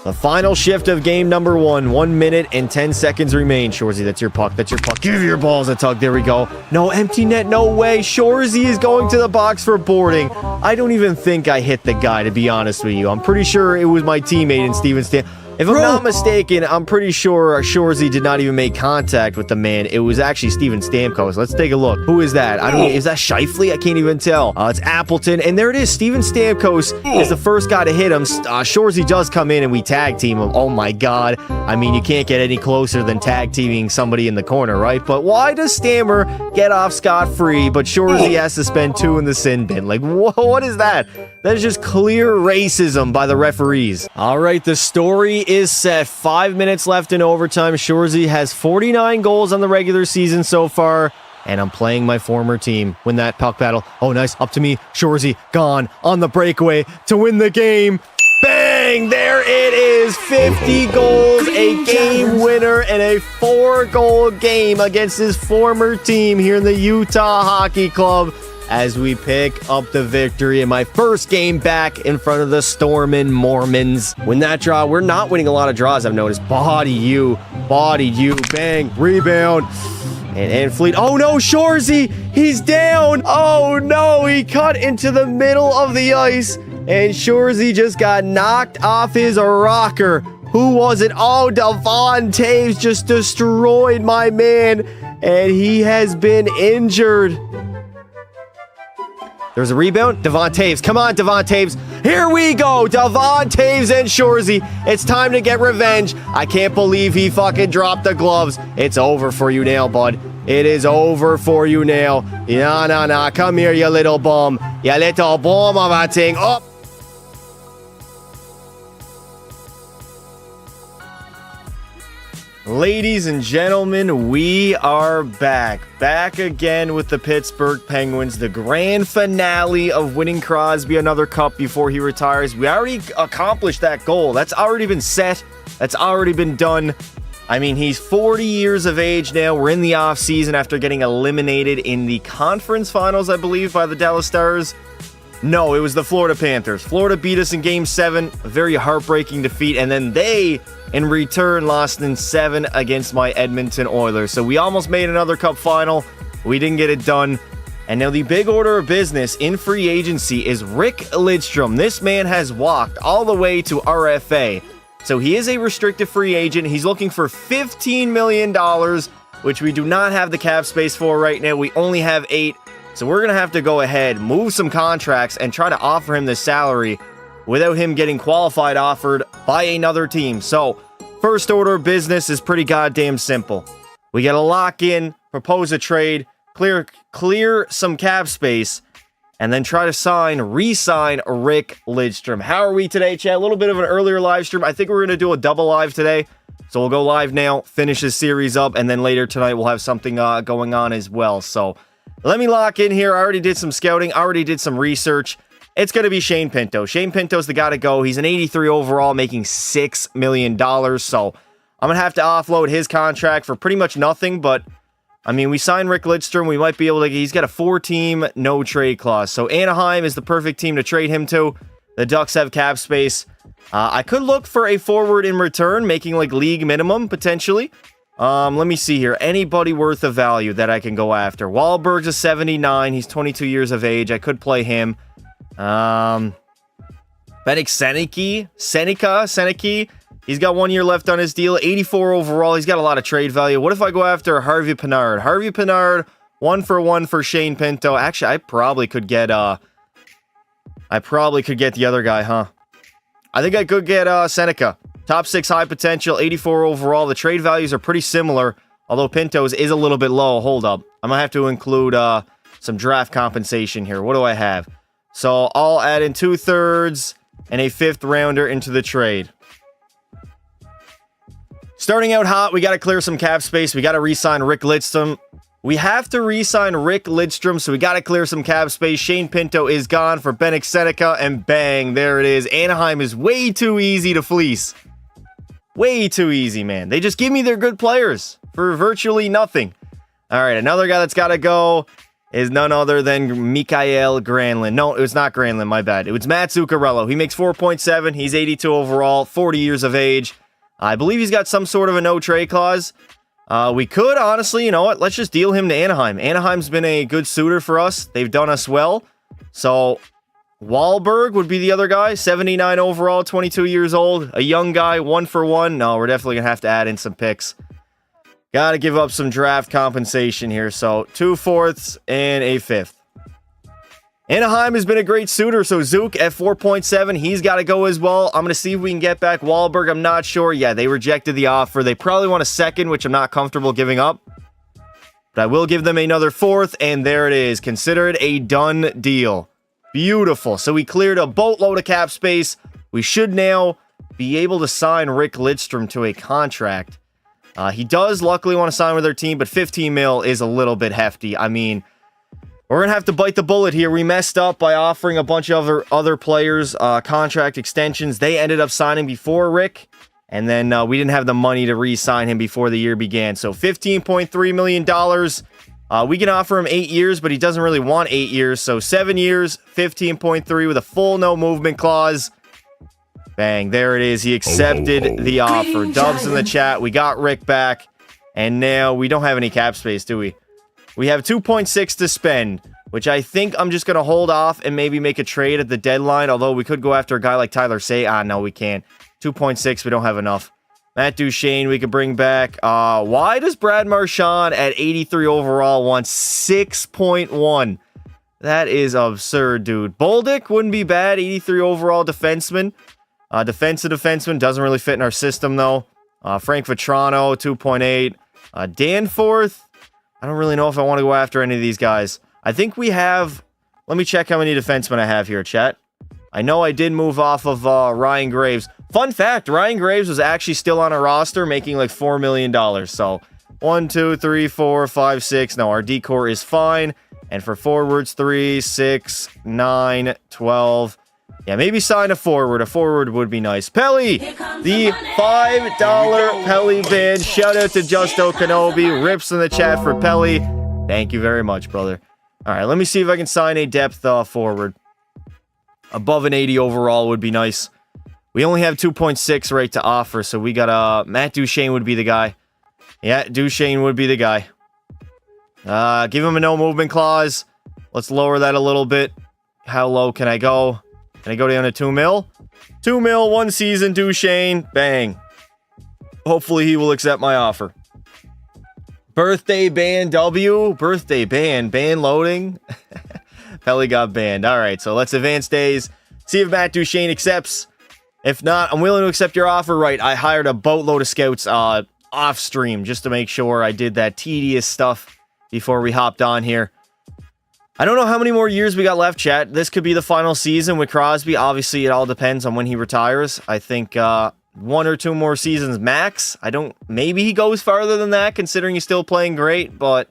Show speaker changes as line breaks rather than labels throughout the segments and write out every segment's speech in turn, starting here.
The final shift of game number 1. 1 minute and 10 seconds remain. Shoresy, that's your puck. That's your puck. Give your balls a tug. There we go. No, empty net. No way. Shoresy is going to the box for boarding. I don't even think I hit the guy, to be honest with you. I'm pretty sure it was my teammate in Steven Stan. If I'm not mistaken, I'm pretty sure Shoresy did not even make contact with the man. It was actually Steven Stamkos. Let's take a look. Who is that? I don't. Is that Scheifele? I can't even tell. It's Appleton, and there it is. Steven Stamkos is the first guy to hit him. Shoresy does come in, and we tag team him. Oh my God! I mean, you can't get any closer than tag teaming somebody in the corner, right? But why does Stammer get off scot-free, but Shoresy has to spend 2 in the sin bin? Like, what is that? That is just clear racism by the referees. All right, the story is set. 5 minutes left in overtime. Shoresy has 49 goals on the regular season so far, and I'm playing my former team. Win that puck battle. Oh, nice. Up to me. Shoresy gone on the breakaway to win the game. Bang! There it is. 50 goals, a game winner, and a 4-goal game against his former team here in the Utah Hockey Club, as we pick up the victory in my first game back in front of the Stormin' Mormons. Win that draw. We're not winning a lot of draws, I've noticed. Bodied you, bang, rebound, and Fleet. Oh no, Shoresy, he's down. Oh no, he cut into the middle of the ice, and Shoresy just got knocked off his rocker. Who was it? Oh, Devon Taves just destroyed my man, and he has been injured. There's a rebound. Devon Taves. Come on, Devon Taves. Here we go. Devon Taves and Shoresy. It's time to get revenge. I can't believe he fucking dropped the gloves. It's over for you now, bud. It is over for you now. Nah. Come here, you little bum. You little bum of a thing. Oh. Ladies and gentlemen, we are back again with the Pittsburgh Penguins, the grand finale of winning Crosby another cup before he retires. We already accomplished that goal. That's already been set. That's already been done. I mean, he's 40 years of age now. We're in the offseason after getting eliminated in the conference finals, I believe, by the Dallas Stars. No, it was the Florida Panthers. Florida beat us in Game 7, a very heartbreaking defeat, and then they, in return, lost in 7 against my Edmonton Oilers. So we almost made another cup final. We didn't get it done. And now the big order of business in free agency is Rick Lidstrom. This man has walked all the way to RFA. So he is a restricted free agent. He's looking for $15 million, which we do not have the cap space for right now. We only have 8. So we're going to have to go ahead, move some contracts, and try to offer him this salary without him getting qualified offered by another team. So first order of business is pretty goddamn simple. We got to lock in, propose a trade, clear some cap space, and then try to re-sign Rick Lidstrom. How are we today, chat? A little bit of an earlier live stream. I think we're going to do a double live today. So we'll go live now, finish this series up, and then later tonight we'll have something going on as well. So let me lock in here. I already did some scouting. I already did some research. It's going to be Shane Pinto. Shane Pinto's the guy to go. He's an 83 overall, making $6 million. So I'm going to have to offload his contract for pretty much nothing. But, I mean, we signed Rick Lidstrom. We might be able to... He's got a 4-team no-trade clause. So Anaheim is the perfect team to trade him to. The Ducks have cap space. I could look for a forward in return, making like league minimum, potentially. Let me see here. Anybody worth of value that I can go after. Wahlberg's a 79. He's 22 years of age. I could play him. Benik Seneki. He's got 1 year left on his deal. 84 overall. He's got a lot of trade value. What if I go after Harvey Pinard? Harvey Pinard, 1-for-1 for Shane Pinto. Actually, I probably could get the other guy, huh? I think I could get Seneca. Top 6 high potential, 84 overall. The trade values are pretty similar, although Pinto's is a little bit low. Hold up. I'm going to have to include some draft compensation here. What do I have? So I'll add in 2/3 and a 5th rounder into the trade. Starting out hot, we got to clear some cap space. We got to re-sign Rick Lidstrom. We have to re-sign Rick Lidstrom, so we got to clear some cap space. Shane Pinto is gone for Benik Seneca, and bang, there it is. Anaheim is way too easy to fleece. Way too easy, man. They just give me their good players for virtually nothing. All right, another guy that's got to go is none other than Mikael Granlund. No, it was not Granlund, my bad. It was Matt Zuccarello. He makes 4.7. He's 82 overall, 40 years of age. I believe he's got some sort of a no-trade clause. We could, honestly, you know what? Let's just deal him to Anaheim. Anaheim's been a good suitor for us. They've done us well. So, Wahlberg would be the other guy. 79 overall, 22 years old. A young guy, 1-for-1. No, we're definitely going to have to add in some picks. Got to give up some draft compensation here. So, 2 fourths and a fifth. Anaheim has been a great suitor. So, Zook at 4.7. He's got to go as well. I'm going to see if we can get back Wahlberg. I'm not sure. Yeah, they rejected the offer. They probably want a second, which I'm not comfortable giving up. But I will give them another fourth. And there it is. Considered a done deal. Beautiful. So, we cleared a boatload of cap space. We should now be able to sign Rick Lidstrom to a contract. He does luckily want to sign with our team, but 15 mil is a little bit hefty. I mean, we're going to have to bite the bullet here. We messed up by offering a bunch of other players contract extensions. They ended up signing before Rick, and then we didn't have the money to re-sign him before the year began. So $15.3 million. We can offer him 8 years, but he doesn't really want 8 years. So 7 years, 15.3 with a full no movement clause. Bang, there it is. He accepted the offer. Dubs in the chat. We got Rick back. And now we don't have any cap space, do we? We have 2.6 to spend, which I think I'm just going to hold off and maybe make a trade at the deadline. Although we could go after a guy like Tyler Say. No, we can't. 2.6, we don't have enough. Matt Duchene, we could bring back. Why does Brad Marchand at 83 overall want 6.1? That is absurd, dude. Bolduc wouldn't be bad. 83 overall defenseman. Defensive defenseman doesn't really fit in our system, though. Frank Vetrano, 2.8. Danforth, I don't really know if I want to go after any of these guys. I think we have... Let me check how many defensemen I have here, chat. I know I did move off of Ryan Graves. Fun fact, Ryan Graves was actually still on our roster, making like $4 million. So, 1, 2, 3, 4, 5, 6. No, our decor is fine. And for forwards, 3, 6, 9, 12... Yeah, maybe sign a forward. A forward would be nice. Pelly, the $5 Pelly band. Shout out to Justo Kenobi. Rips in the chat for Pelly. Thank you very much, brother. All right, let me see if I can sign a depth forward. Above an 80 overall would be nice. We only have 2.6 right to offer, so we got Matt Duchene would be the guy. Yeah, Duchene would be the guy. Give him a no movement clause. Let's lower that a little bit. How low can I go? Can I go down to 2 mil? 2 mil, 1 season, Duchene. Bang. Hopefully he will accept my offer. Birthday ban W. Birthday ban. Ban loading. Pelly got banned. All right, so let's advance days. See if Matt Duchene accepts. If not, I'm willing to accept your offer. Right, I hired a boatload of scouts off stream just to make sure I did that tedious stuff before we hopped on here. I don't know how many more years we got left, chat. This could be the final season with Crosby. Obviously, it all depends on when he retires. I think 1 or 2 more seasons max. Maybe he goes farther than that, considering he's still playing great, but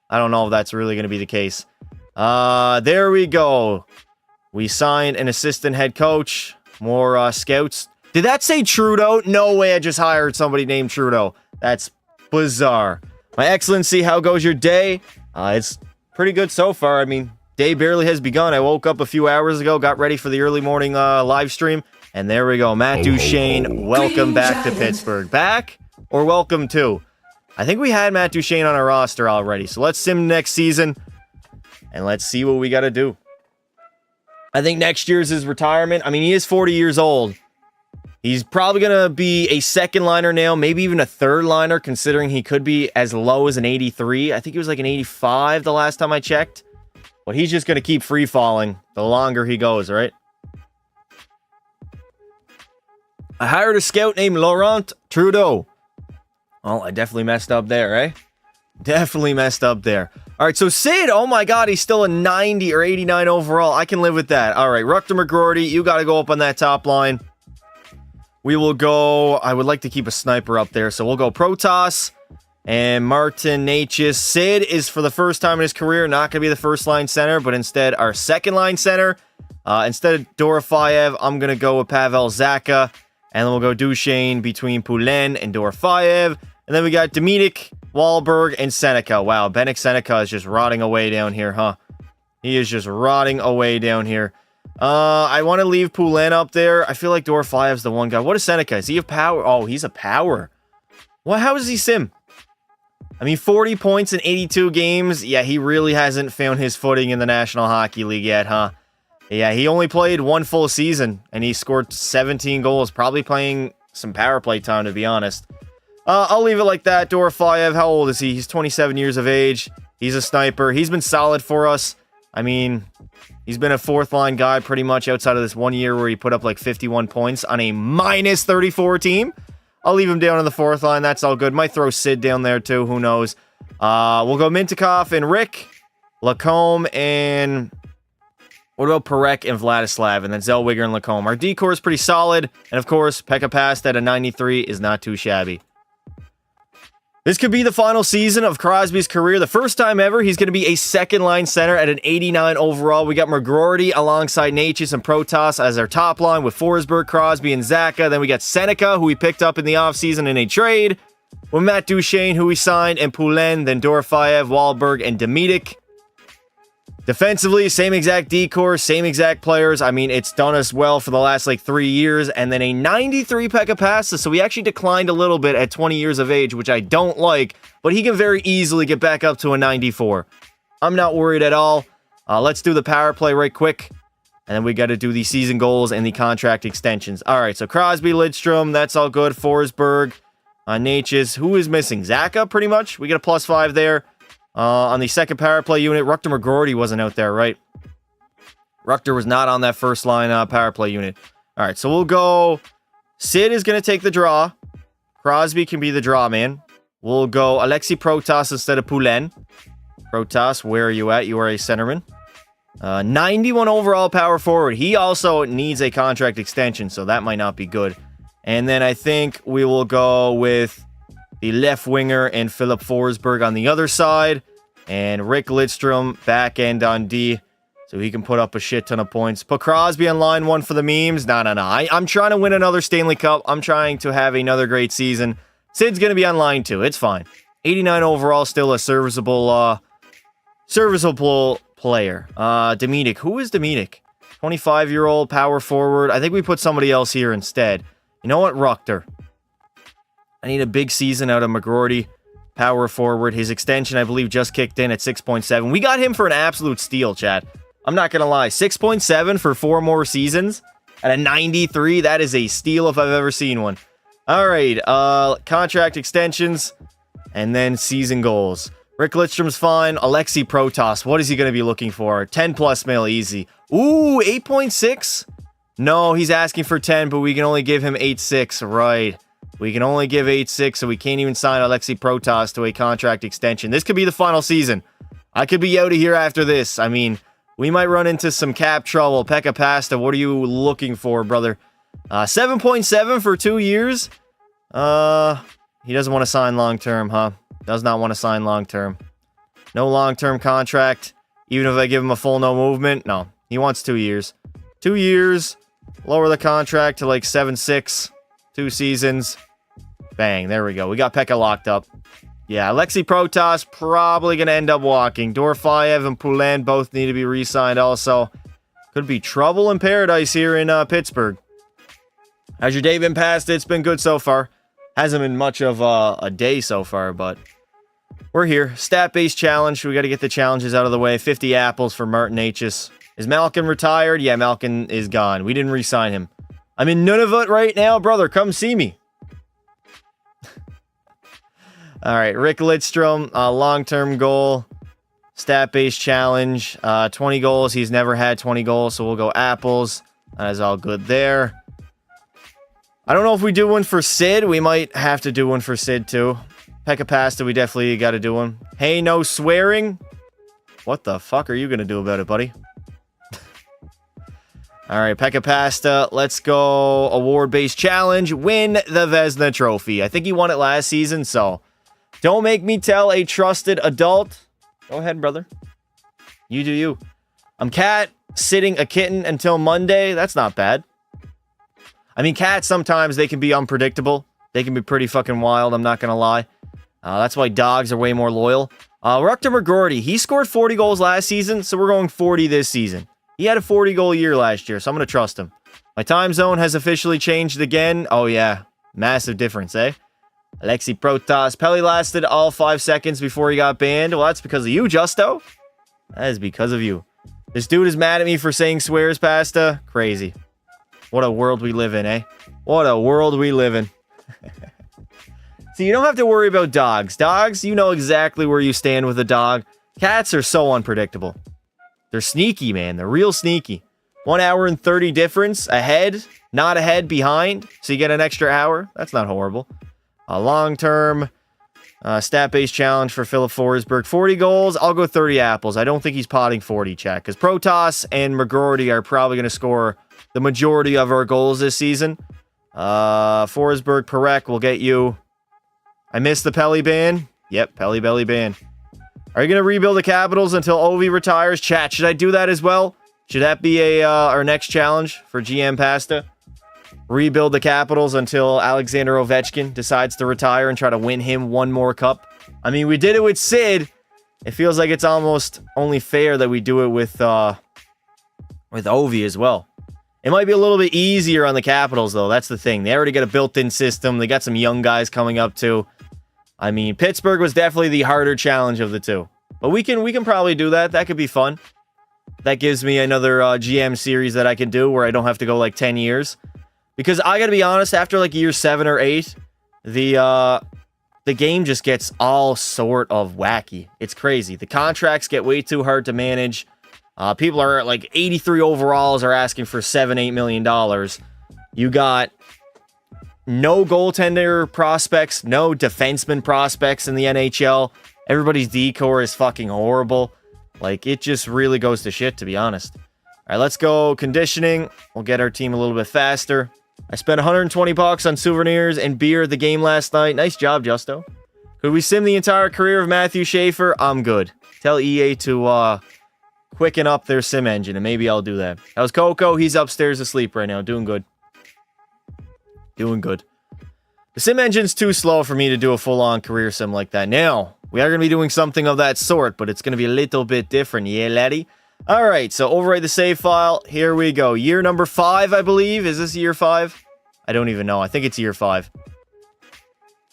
I don't know if that's really going to be the case. There we go. We signed an assistant head coach. More scouts. Did that say Trudeau? No way I just hired somebody named Trudeau. That's bizarre. My Excellency, how goes your day? It's pretty good so far. I mean, day barely has begun. I woke up a few hours ago, got ready for the early morning live stream, and there we go. Matt Duchene, welcome back to Pittsburgh. Back or welcome to? I think we had Matt Duchene on our roster already, so let's sim next season, and let's see what we got to do. I think next year's his retirement. I mean, he is 40 years old. He's probably going to be a second liner now, maybe even a third liner, considering he could be as low as an 83. I think he was like an 85 the last time I checked. But he's just going to keep free falling the longer he goes, right? I hired a scout named Laurent Trudeau. Well, I definitely messed up there, eh? Definitely messed up there. All right, so Sid, oh my God, he's still a 90 or 89 overall. I can live with that. All right, Rutger McGroarty, you got to go up on that top line. We will go, I would like to keep a sniper up there, so we'll go Protas and Martin Natchez. Sid is, for the first time in his career, not going to be the first line center, but instead our second line center. Instead of Dorofeyev, I'm going to go with Pavel Zacha, and then we'll go Duchene between Poulin and Dorofeyev. And then we got Dominic Wahlberg, and Seneca. Wow, Benik Seneca is just rotting away down here, huh? He is just rotting away down here. I want to leave Poulin up there. I feel like Dorofeyev's the one guy. What is Seneca? Is he a power? Oh, he's a power. Well, how is he sim? I mean, 40 points in 82 games. Yeah, he really hasn't found his footing in the National Hockey League yet, huh? Yeah, he only played one full season, and he scored 17 goals. Probably playing some power play time, to be honest. I'll leave it like that. Dorofeyev, how old is he? He's 27 years of age. He's a sniper. He's been solid for us. I mean, he's been a fourth-line guy pretty much outside of this 1 year where he put up like 51 points on a minus 34 team. I'll leave him down on the fourth line. That's all good. Might throw Sid down there too. Who knows? We'll go Mintyukov and Rick, Lacombe, and what about Parekh and Vladislav, and then Zellweger and Lacombe. Our D-core is pretty solid, and of course, Pekka Past at a 93 is not too shabby. This could be the final season of Crosby's career. The first time ever, he's going to be a second-line center at an 89 overall. We got McGroarty alongside Natchez and Protas as our top line with Forsberg, Crosby, and Zacha. Then we got Seneca, who we picked up in the offseason in a trade, with Matt Duchene, who we signed, and Poulin, then Dorofeyev, Wahlberg, and Demitic. Defensively, same exact decor, same exact players. I mean, it's done us well for the last, 3 years. And then a 93 Pekka Pasta, so he actually declined a little bit at 20 years of age, which I don't like. But he can very easily get back up to a 94. I'm not worried at all. Let's do the power play right quick. And then we got to do the season goals and the contract extensions. All right, so Crosby, Lidstrom, that's all good. Forsberg, Natchez. Who is missing? Zacha, pretty much. We get a +5 there. On the second power play unit, Rutger McGroarty wasn't out there, right? Rutger was not on that first line power play unit. All right, so we'll go. Sid is going to take the draw. Crosby can be the draw man. We'll go Alexi Protas instead of Poulin. Protas, where are you at? You are a centerman. 91 overall power forward. He also needs a contract extension, so that might not be good. And then I think we will go with the left winger and Philip Forsberg on the other side. And Rick Lidstrom back end on D, so he can put up a shit ton of points. Put Crosby on line 1 for the memes. No. I'm trying to win another Stanley Cup. I'm trying to have another great season. Sid's going to be on line 2. It's fine. 89 overall, still a serviceable player. Demitic. Who is Demitic? 25-year-old power forward. I think we put somebody else here instead. You know what? Rutger. I need a big season out of McGroarty, power forward. His extension, I believe, just kicked in at 6.7. We got him for an absolute steal, chat. I'm not going to lie. 6.7 for 4 more seasons at a 93. That is a steal if I've ever seen one. All right. Contract extensions and then season goals. Rick Lidstrom's fine. Alexi Protas. What is he going to be looking for? 10+ mil easy. Ooh, 8.6? No, he's asking for 10, but we can only give him 8.6. Right. We can only give 8.6, so we can't even sign Alexi Protas to a contract extension. This could be the final season. I could be out of here after this. I mean, we might run into some cap trouble. Pekka Pasta, what are you looking for, brother? 7.7 for 2 years? He doesn't want to sign long-term, huh? Does not want to sign long-term. No long-term contract. Even if I give him a full no movement? No. He wants 2 years. 2 years. Lower the contract to 7.6. 2 seasons. Bang, there we go. We got Pekka locked up. Yeah, Alexi Protas probably going to end up walking. Dorofeyev and Poulin both need to be re-signed also. Could be trouble in paradise here in Pittsburgh. How's your day been past? It's been good so far. Hasn't been much of a day so far, but we're here. Stat-based challenge. We got to get the challenges out of the way. 50 apples for Martin Natchez. Is Malkin retired? Yeah, Malkin is gone. We didn't re-sign him. I'm in Nunavut right now, brother. Come see me. All right, Rick Lidstrom, long-term goal, stat-based challenge, 20 goals. He's never had 20 goals, so we'll go apples. That is all good there. I don't know if we do one for Sid. We might have to do one for Sid, too. Pekka Pasta, we definitely got to do one. Hey, no swearing. What the fuck are you going to do about it, buddy? All right, Pekka Pasta, let's go award-based challenge. Win the Vezina Trophy. I think he won it last season, so don't make me tell a trusted adult. Go ahead, brother. You do you. I'm cat sitting a kitten until Monday. That's not bad. I mean, cats sometimes, they can be unpredictable. They can be pretty fucking wild, I'm not going to lie. That's why dogs are way more loyal. We're up to McGroarty. He scored 40 goals last season, so we're going 40 this season. He had a 40-goal year last year, so I'm going to trust him. My time zone has officially changed again. Oh, yeah. Massive difference, eh? Alexi Protas. Pelly lasted all 5 seconds before he got banned. Well, that's because of you, Justo. That is because of you. This dude is mad at me for saying swears, Pasta. Crazy. What a world we live in, eh? What a world we live in. See, you don't have to worry about dogs. Dogs, you know exactly where you stand with a dog. Cats are so unpredictable. They're sneaky, man. They're real sneaky. 1 hour and 30 difference. Ahead, not ahead, behind. So you get an extra hour. That's not horrible. A long-term stat-based challenge for Philip Forsberg. 40 goals. I'll go 30 apples. I don't think he's potting 40, chat. Because Protas and McGroarty are probably going to score the majority of our goals this season. Forsberg, Perek will get you... I missed the Pelly ban. Yep, Pelly Belly ban. Are you going to rebuild the Capitals until Ovi retires? Chat, should I do that as well? Should that be our next challenge for GM Pasta? Rebuild the Capitals until Alexander Ovechkin decides to retire and try to win him one more cup? I mean, we did it with Sid. It feels like it's almost only fair that we do it with Ovi as well. It might be a little bit easier on the Capitals, though. That's the thing. They already got a built-in system. They got some young guys coming up, too. I mean, Pittsburgh was definitely the harder challenge of the two. But we can probably do that. That could be fun. That gives me another GM series that I can do where I don't have to go like 10 years. Because I gotta be honest, after like year 7 or 8, the game just gets all sort of wacky. It's crazy. The contracts get way too hard to manage. People are like 83 overalls are asking for $7-8 million. You got no goaltender prospects, no defenseman prospects in the NHL. Everybody's decor is fucking horrible. Like, it just really goes to shit, to be honest. All right, let's go conditioning. We'll get our team a little bit faster. I spent 120 bucks on souvenirs and beer at the game last night. Nice job, Justo. Could we sim the entire career of Matthew Schaefer? I'm good. Tell EA to quicken up their sim engine, and maybe I'll do that. How's Coco? He's upstairs asleep right now. Doing good. Doing good. The sim engine's too slow for me to do a full-on career sim like that. Now, we are going to be doing something of that sort, but it's going to be a little bit different. Yeah, laddie? All right, so overwrite the save file. Here we go. Year number 5, I believe. Is this year 5? I don't even know. I think it's year 5.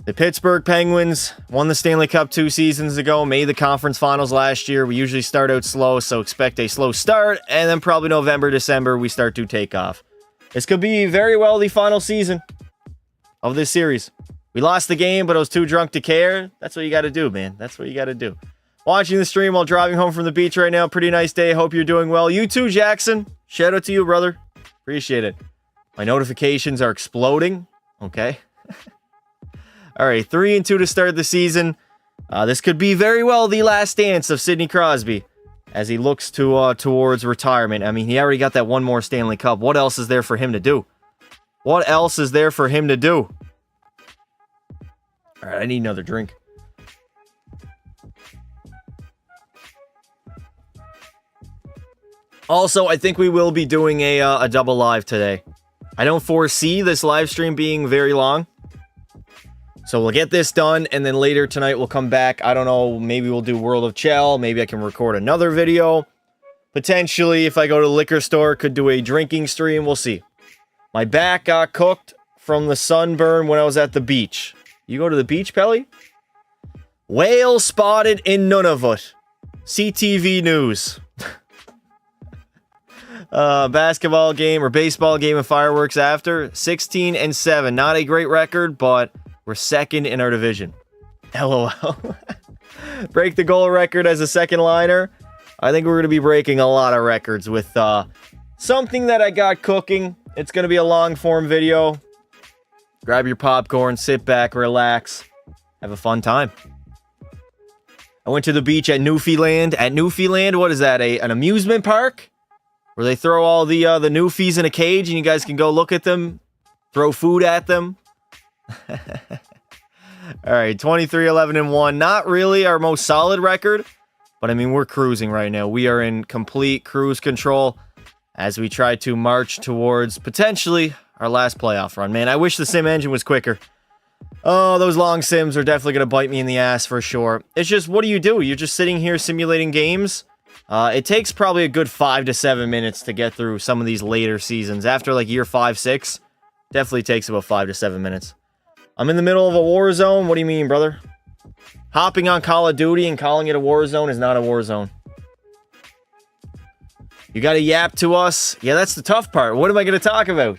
The Pittsburgh Penguins won the Stanley Cup 2 seasons ago, made the conference finals last year. We usually start out slow, so expect a slow start, and then probably November, December, we start to take off. This could be very well the final season of this series. We lost the game, but I was too drunk to care. That's what you got to do, man. That's what you got to do. Watching the stream while driving home from the beach right now. Pretty nice day. Hope you're doing well. You too, Jackson. Shout out to you, brother. Appreciate it. My notifications are exploding. Okay. All right, 3-2 to start the season. This could be very well the last dance of Sidney Crosby as he looks towards retirement. I mean, he already got that one more Stanley Cup. What else is there for him to do? What else is there for him to do? All right, I need another drink. Also, I think we will be doing a double live today. I don't foresee this live stream being very long. So we'll get this done, and then later tonight we'll come back. I don't know, maybe we'll do World of Chell. Maybe I can record another video. Potentially, if I go to the liquor store, could do a drinking stream. We'll see. My back got cooked from the sunburn when I was at the beach. You go to the beach, Pelly? Whale spotted in Nunavut. CTV News. Basketball game or baseball game of fireworks after. 16-7. Not a great record, but we're second in our division. LOL. Break the goal record as a second liner. I think we're going to be breaking a lot of records with something that I got cooking. It's going to be a long form video. Grab your popcorn, sit back, relax, have a fun time. I went to the beach at Newfoundland. At Newfoundland, what is that? An amusement park? Where they throw all the Newfies in a cage and you guys can go look at them, throw food at them. All right, 23-11-1. Not really our most solid record, but I mean, we're cruising right now. We are in complete cruise control as we try to march towards potentially our last playoff run. Man, I wish the sim engine was quicker. Oh, those long sims are definitely going to bite me in the ass for sure. It's just, what do? You're just sitting here simulating games. It takes probably a good 5 to 7 minutes to get through some of these later seasons. After like year 5, 6, definitely takes about 5 to 7 minutes. I'm in the middle of a war zone. What do you mean, brother? Hopping on Call of Duty and calling it a war zone is not a war zone. You got to yap to us. Yeah, that's the tough part. What am I going to talk about?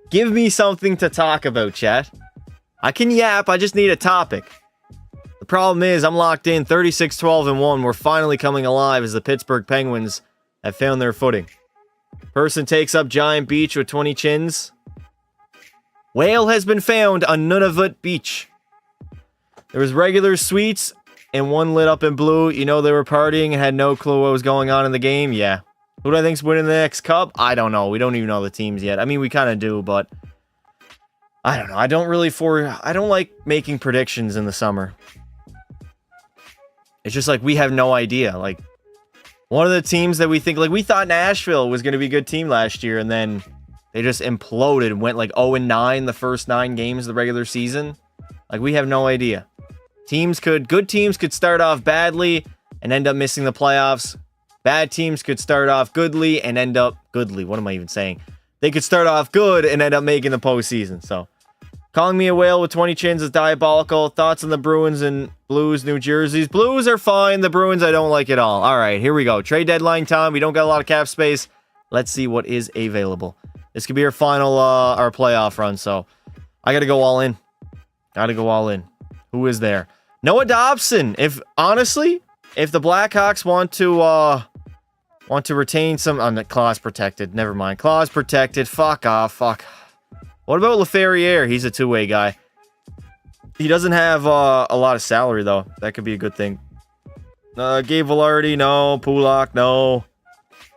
Give me something to talk about, chat. I can yap. I just need a topic. The problem is I'm locked in 36-12-1. We're finally coming alive as the Pittsburgh Penguins have found their footing. Person takes up Giant Beach with 20 chins. Whale has been found on Nunavut Beach. There was regular suites and one lit up in blue. You know they were partying and had no clue what was going on in the game? Yeah. Who do I think's winning the next cup? I don't know. We don't even know the teams yet. I mean, we kind of do, but I don't know. I don't like making predictions in the summer. It's just like we have no idea. Like, one of the teams that we think, like, we thought Nashville was going to be a good team last year, and then they just imploded and went like 0-9 the first 9 games of the regular season. Like, we have no idea. Good teams could start off badly and end up missing the playoffs. Bad teams could start off goodly and end up goodly. What am I even saying? They could start off good and end up making the postseason. So, calling me a whale with 20 chins is diabolical. Thoughts on the Bruins and Blues, New Jerseys? Blues are fine. The Bruins, I don't like at all. All right, here we go. Trade deadline time. We don't got a lot of cap space. Let's see what is available. This could be our final, our playoff run. So, I got to go all in. Who is there? Noah Dobson. If the Blackhawks want to retain some... clause protected. Never mind. Clause protected. Fuck off. Fuck. What about LaFerriere? He's a two-way guy. He doesn't have a lot of salary, though. That could be a good thing. Gabe Velarde, no. Pulak, no.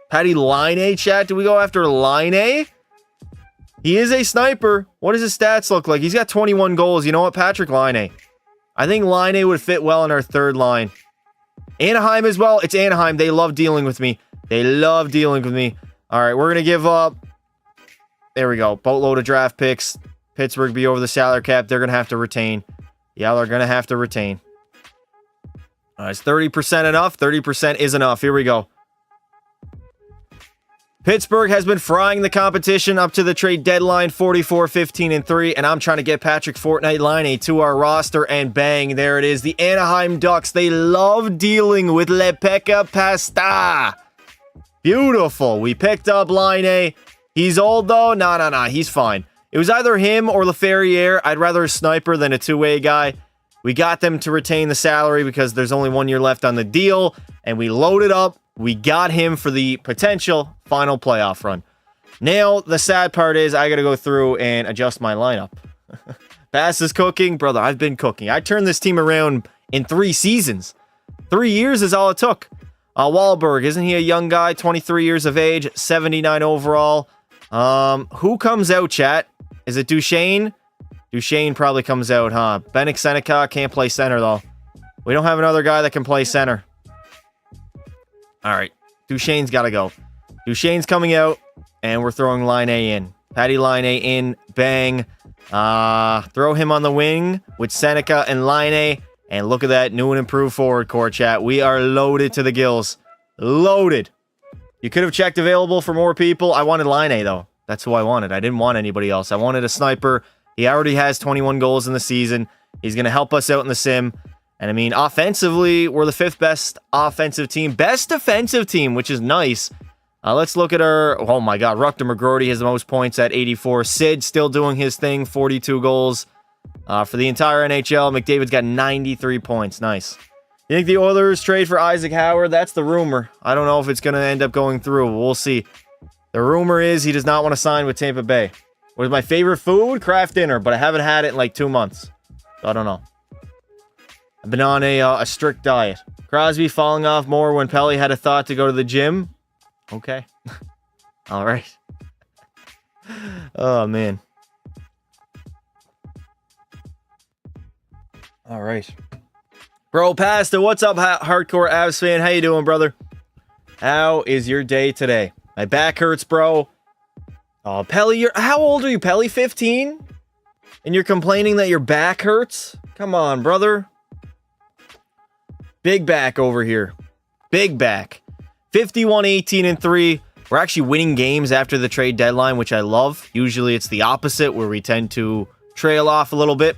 Patty Laine, chat? Do we go after Laine? He is a sniper. What does his stats look like? He's got 21 goals. You know what? Patrick Laine. I think Laine would fit well in our third line. Anaheim as well. It's Anaheim. They love dealing with me. All right, we're going to give up. There we go. Boatload of draft picks. Pittsburgh be over the salary cap. They're going to have to retain. Yeah, they're going to have to retain. All right, is 30% enough? 30% is enough. Here we go. Pittsburgh has been frying the competition up to the trade deadline, 44-15-3, and I'm trying to get Patrick Fortnite Laine to our roster, and bang, there it is. The Anaheim Ducks, they love dealing with Lepeka Pasta. Beautiful. We picked up Laine. He's old, though. No, he's fine. It was either him or LaFerriere. I'd rather a sniper than a two-way guy. We got them to retain the salary because there's only 1 year left on the deal, and we loaded up. We got him for the potential final playoff run. Now, the sad part is I got to go through and adjust my lineup. Bass is cooking. Brother, I've been cooking. I turned this team around in 3 seasons. 3 years is all it took. Wahlberg, isn't he a young guy? 23 years of age, 79 overall. Who comes out, chat? Is it Duchesne? Duchesne probably comes out, huh? Benik Seneca can't play center, though. We don't have another guy that can play center. All right. Duchesne's got to go. Duchesne's coming out, and we're throwing Laine in. Patty Laine in. Bang. Throw him on the wing with Seneca and Laine. And look at that new and improved forward core, chat. We are loaded to the gills. Loaded. You could have checked available for more people. I wanted Laine, though. That's who I wanted. I didn't want anybody else. I wanted a sniper. He already has 21 goals in the season. He's going to help us out in the sim. And I mean, offensively, we're the 5th best offensive team. Best defensive team, which is nice. Let's look at our... Oh my god, Rutger McGroarty has the most points at 84. Sid still doing his thing, 42 goals. For the entire NHL, McDavid's got 93 points. Nice. You think the Oilers trade for Isaac Howard? That's the rumor. I don't know if it's going to end up going through. We'll see. The rumor is he does not want to sign with Tampa Bay. What is my favorite food? Kraft dinner, but I haven't had it in like 2 months. So I don't know. I've been on a strict diet. Crosby falling off more when Pelly had a thought to go to the gym. Okay. All right. Oh, man. All right. Bro, Pasta, what's up, hardcore Avs fan? How you doing, brother? How is your day today? My back hurts, bro. Oh, Pelly, how old are you, Pelly? 15? And you're complaining that your back hurts? Come on, brother. Big back over here. Big back. 51-18-3. We're actually winning games after the trade deadline, which I love. Usually it's the opposite, where we tend to trail off a little bit.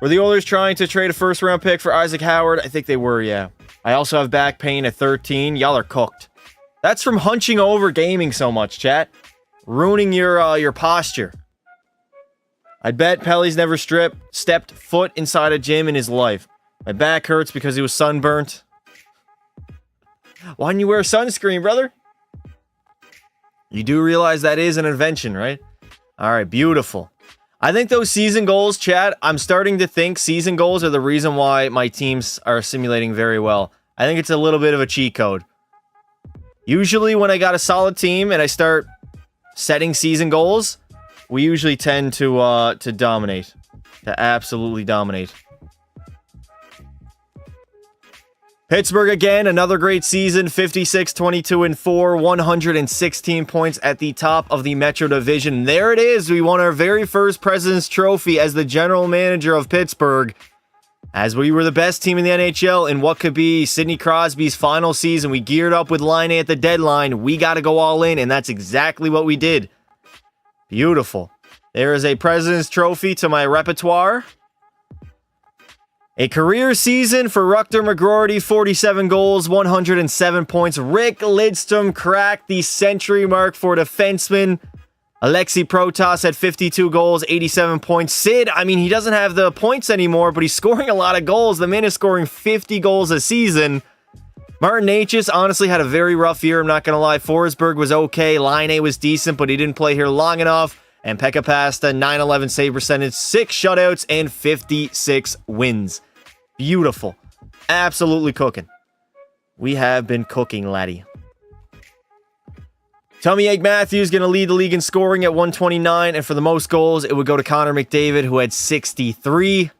Were the Oilers trying to trade a first-round pick for Isaac Howard? I think they were, yeah. I also have back pain at 13. Y'all are cooked. That's from hunching over gaming so much, chat. Ruining your posture. I bet Pelly's never stepped foot inside a gym in his life. My back hurts because he was sunburnt. Why didn't you wear sunscreen, brother? You do realize that is an invention, right? All right, beautiful. I think those season goals, chat, I'm starting to think season goals are the reason why my teams are simulating very well. I think it's a little bit of a cheat code. Usually when I got a solid team and I start setting season goals, we usually tend to dominate. To absolutely dominate. Pittsburgh again, another great season, 56-22-4, 116 points at the top of the Metro Division. There it is. We won our very first President's Trophy as the general manager of Pittsburgh, as we were the best team in the NHL in what could be Sidney Crosby's final season. We geared up with Line A at the deadline. We got to go all in, and that's exactly what we did. Beautiful. There is a President's Trophy to my repertoire. A career season for Rutger McGroarty, 47 goals, 107 points. Rick Lidstrom cracked the century mark for defenseman. Alexei Protas had 52 goals, 87 points. Sid, I mean, he doesn't have the points anymore, but he's scoring a lot of goals. The man is scoring 50 goals a season. Martin Necas honestly had a very rough year, I'm not going to lie. Forsberg was okay. Line A was decent, but he didn't play here long enough. And Pekka Pasta, 911 save percentage, 6 shutouts, and 56 wins. Beautiful. Absolutely cooking. We have been cooking, laddie. Tommy Egg Matthews going to lead the league in scoring at 129, and for the most goals, it would go to Connor McDavid, who had 63.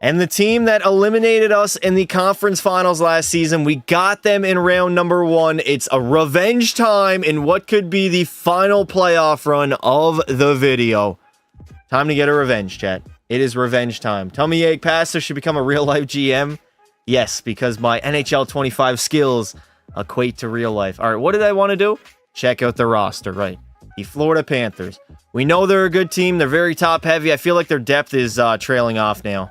And the team that eliminated us in the conference finals last season, we got them in round number 1. It's a revenge time in what could be the final playoff run of the video. Time to get a revenge, chat. It is revenge time. Tommy Egg Passer should become a real-life GM. Yes, because my NHL 25 skills equate to real life. All right, what did I want to do? Check out the roster, right? The Florida Panthers. We know they're a good team. They're very top-heavy. I feel like their depth is trailing off now.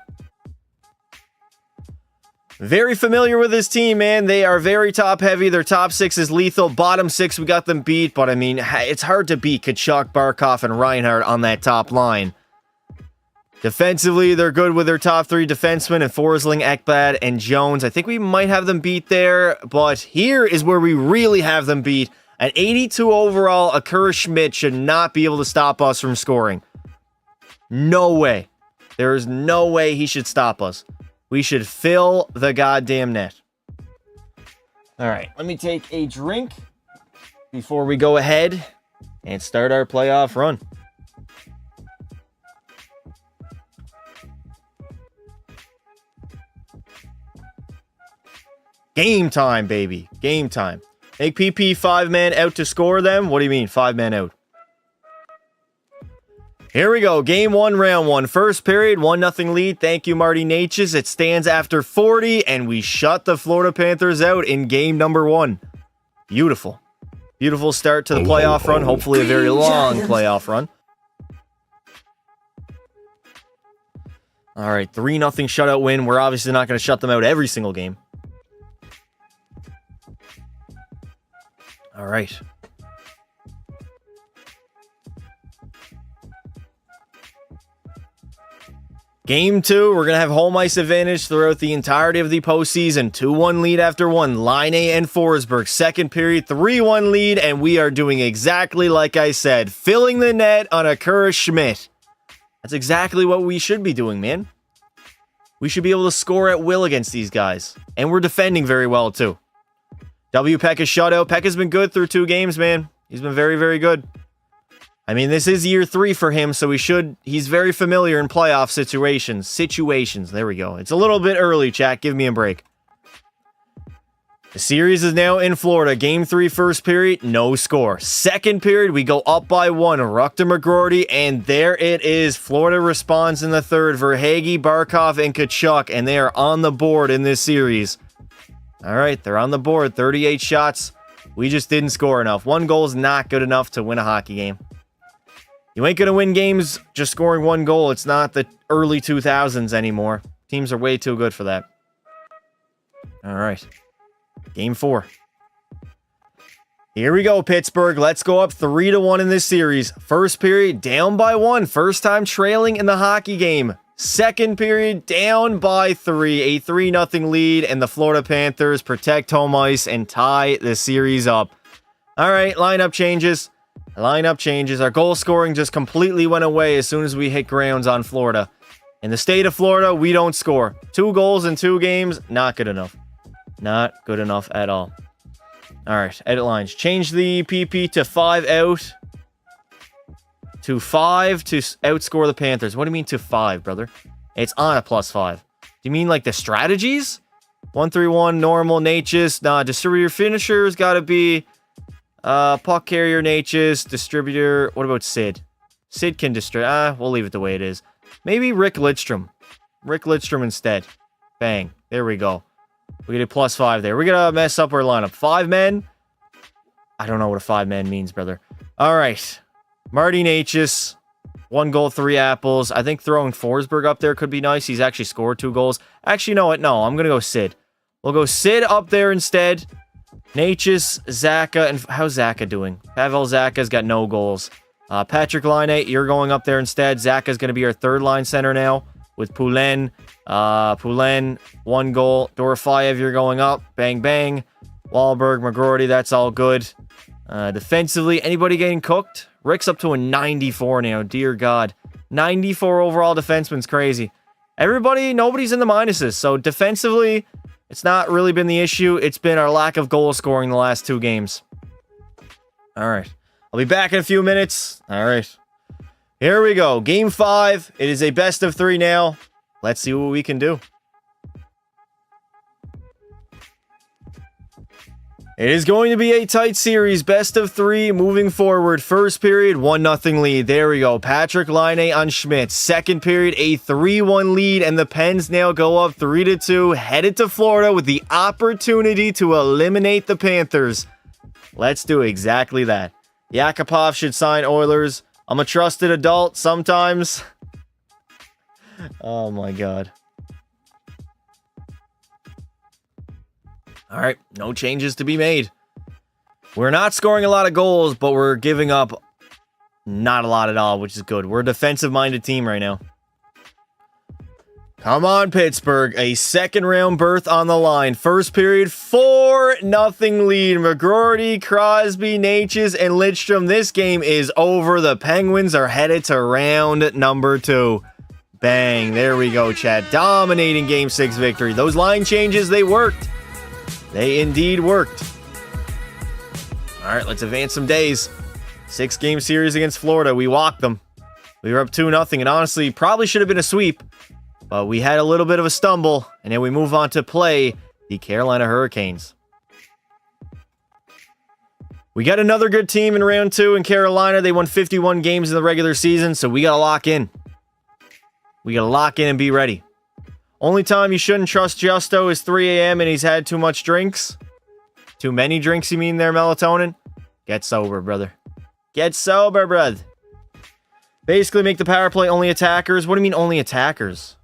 Very familiar with this team, man. They are very top-heavy. Their top 6 is lethal. Bottom 6, we got them beat. But, I mean, it's hard to beat Kachuk, Barkov, and Reinhardt on that top line. Defensively, they're good with their top 3 defensemen and Forsling, Ekblad, and Jones. I think we might have them beat there, but here is where we really have them beat. At 82 overall, Akira Schmidt should not be able to stop us from scoring. No way. There is no way he should stop us. We should fill the goddamn net. All right, let me take a drink before we go ahead and start our playoff run. Game time, baby. Game time. Make PP 5-man out to score them. What do you mean, 5-man out? Here we go. Game 1, round 1. First period, 1-0 lead. Thank you, Marty Necas. It stands after 40, and we shut the Florida Panthers out in game number 1. Beautiful. Beautiful start to the playoff run. Hopefully a very long playoff run. All right, 3-0 shutout win. We're obviously not going to shut them out every single game. All right. Game 2, we're going to have home ice advantage throughout the entirety of the postseason. 2-1 lead after 1. Line A and Forsberg. Second period, 3-1 lead, and we are doing exactly like I said. Filling the net on Akira Schmidt. That's exactly what we should be doing, man. We should be able to score at will against these guys. And we're defending very well, too. W. Pekka's shutout. Pekka's been good through 2 games, man. He's been very, very good. I mean, this is year 3 for him, so he's very familiar in playoff situations. There we go. It's a little bit early, chat. Give me a break. The series is now in Florida. Game 3, first period, no score. Second period, we go up by 1. Ruck to McGroarty, and there it is. Florida responds in the third. Verhaeghe, Barkov, and Tkachuk, and they are on the board in this series. All right, they're on the board. 38 shots. We just didn't score enough. 1 goal is not good enough to win a hockey game. You ain't going to win games just scoring 1 goal. It's not the early 2000s anymore. Teams are way too good for that. All right. Game 4. Here we go, Pittsburgh. Let's go up 3-1 in this series. First period, down by 1. First time trailing in the hockey game. Second period, down by 3. A 3-0 lead, and the Florida Panthers protect home ice and tie the series up. All right, lineup changes. Our goal scoring just completely went away as soon as we hit grounds on Florida. In the state of Florida, we don't score. 2 goals in 2 games, not good enough. Not good enough at all. All right, edit lines. Change the PP to 5 out. To 5 to outscore the Panthers. What do you mean to 5, brother? It's on a +5. Do you mean like the strategies? 1-3-1, normal, Natchez. Nah, distributor finisher's got to be puck carrier, Natchez. Distributor, what about Sid? Sid can distribute. We'll leave it the way it is. Maybe Rick Lidstrom. Rick Lidstrom instead. Bang. There we go. We get a +5 there. We're going to mess up our lineup. 5 men. I don't know what a 5-man means, brother. All right. Marty Natchez. 1 goal, 3 apples. I think throwing Forsberg up there could be nice. He's actually scored 2 goals. Actually, you know what? No, I'm going to go Sid. We'll go Sid up there instead. Natchez, Zacha, and how's Zacha doing? Pavel Zacha's got no goals. Patrick Laine, you're going up there instead. Zacha's going to be our 3rd-line center now with Poulin. Poulin, 1 goal. Dorofeyev, you're going up. Bang, bang. Wahlberg, McGroarty, that's all good. Defensively, anybody getting cooked? Rick's up to a 94 now. Dear God. 94 overall defenseman's crazy. Everybody, nobody's in the minuses. So defensively, it's not really been the issue. It's been our lack of goal scoring the last 2 games. All right. I'll be back in a few minutes. All right. Here we go. Game 5. It is a best of 3 now. Let's see what we can do. It is going to be a tight series. Best of 3 moving forward. First period, 1-0 lead. There we go. Patrick Laine on Schmidt. Second period, a 3-1 lead, and the Pens now go up 3-2, headed to Florida with the opportunity to eliminate the Panthers. Let's do exactly that. Yakupov should sign Oilers. I'm a trusted adult sometimes. Oh my God. All right, no changes to be made. We're not scoring a lot of goals, but we're giving up not a lot at all, which is good. We're a defensive-minded team right now. Come on, Pittsburgh. A 2nd-round berth on the line. First period, 4-0 lead. McGroarty, Crosby, Natchez, and Lidstrom. This game is over. The Penguins are headed to round number 2. Bang. There we go, Chad. Dominating Game 6 victory. Those line changes, they worked. They indeed worked. All right, let's advance some days. 6-game series against Florida. We walked them. We were up 2-0, and honestly, probably should have been a sweep. But we had a little bit of a stumble, and then we move on to play the Carolina Hurricanes. We got another good team in round 2 in Carolina. They won 51 games in the regular season, so we got to lock in. We got to lock in and be ready. Only time you shouldn't trust Justo is 3 a.m. and he's had too much drinks. Too many drinks, you mean there, melatonin? Get sober, brother. Get sober, brother. Basically, make the power play only attackers. What do you mean only attackers?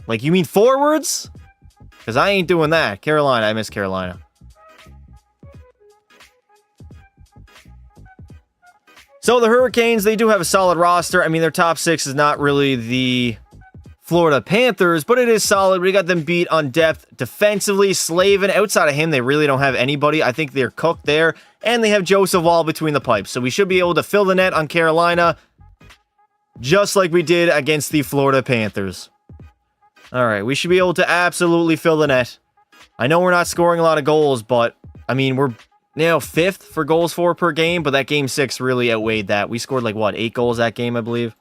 Like, you mean forwards? Because I ain't doing that. Carolina, I miss Carolina. So the Hurricanes, they do have a solid roster. I mean, their top 6 is not really the Florida Panthers, but it is solid. We got them beat on depth defensively. Slavin, outside of him, they really don't have anybody. I think they're cooked there. And they have Joseph Wall between the pipes. So we should be able to fill the net on Carolina, just like we did against the Florida Panthers. All right, we should be able to absolutely fill the net. I know we're not scoring a lot of goals, but, I mean, we're now 5th for goals for per game, but that game 6 really outweighed that. We scored, like, what, 8 goals that game, I believe?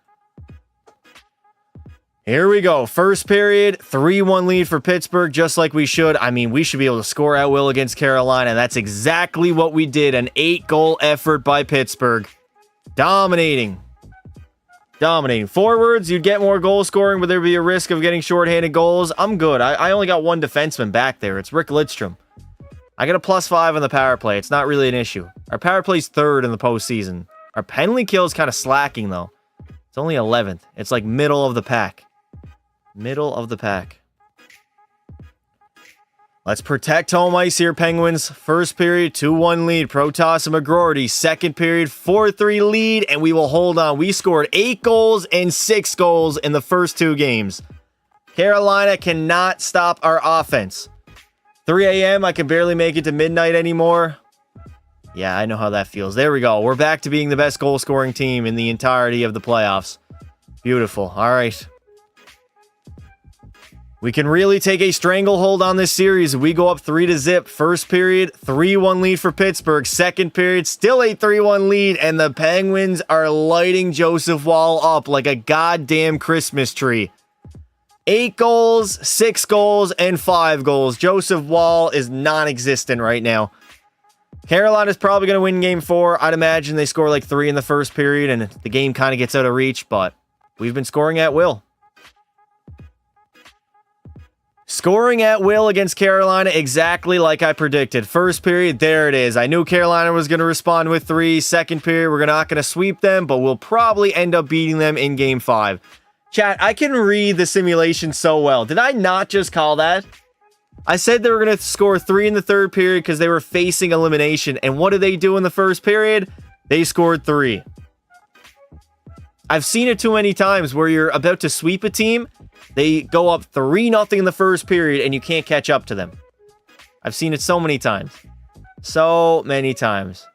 Here we go. First period, 3-1 lead for Pittsburgh, just like we should. I mean, we should be able to score at will against Carolina. That's exactly what we did. An 8-goal effort by Pittsburgh. Dominating. Forwards, you'd get more goal scoring, but there'd be a risk of getting shorthanded goals. I'm good. I only got one defenseman back there. It's Rick Lidstrom. I got a +5 on the power play. It's not really an issue. Our power play's 3rd in the postseason. Our penalty kill is kind of slacking, though. It's only 11th. It's like middle of the pack. Middle of the pack. Let's protect home ice here, Penguins. First period, 2-1 lead. Protas and McGroarty. Second period, 4-3 lead, and we will hold on. We scored 8 goals and 6 goals in the first 2 games. Carolina cannot stop our offense. 3 a.m., I can barely make it to midnight anymore. Yeah, I know how that feels. There we go. We're back to being the best goal-scoring team in the entirety of the playoffs. Beautiful. All right. We can really take a stranglehold on this series. We go up 3-0. First period, 3-1 lead for Pittsburgh. Second period, still a 3-1 lead, and the Penguins are lighting Joseph Woll up like a goddamn Christmas tree. 8 goals, 6 goals, and 5 goals. Joseph Woll is non-existent right now. Carolina's probably going to win game 4. I'd imagine they score like 3 in the first period, and the game kind of gets out of reach, but we've been scoring at will. Scoring at will against Carolina exactly like I predicted. First period, there it is. I knew Carolina was going to respond with 3. Second period, we're not going to sweep them, but we'll probably end up beating them in game 5. Chat, I can read the simulation so well. Did I not just call that? I said they were going to score 3 in the third period because they were facing elimination. And what did they do in the first period? They scored 3. I've seen it too many times where you're about to sweep a team. They go up 3-0 in the first period and you can't catch up to them. I've seen it so many times. So many times.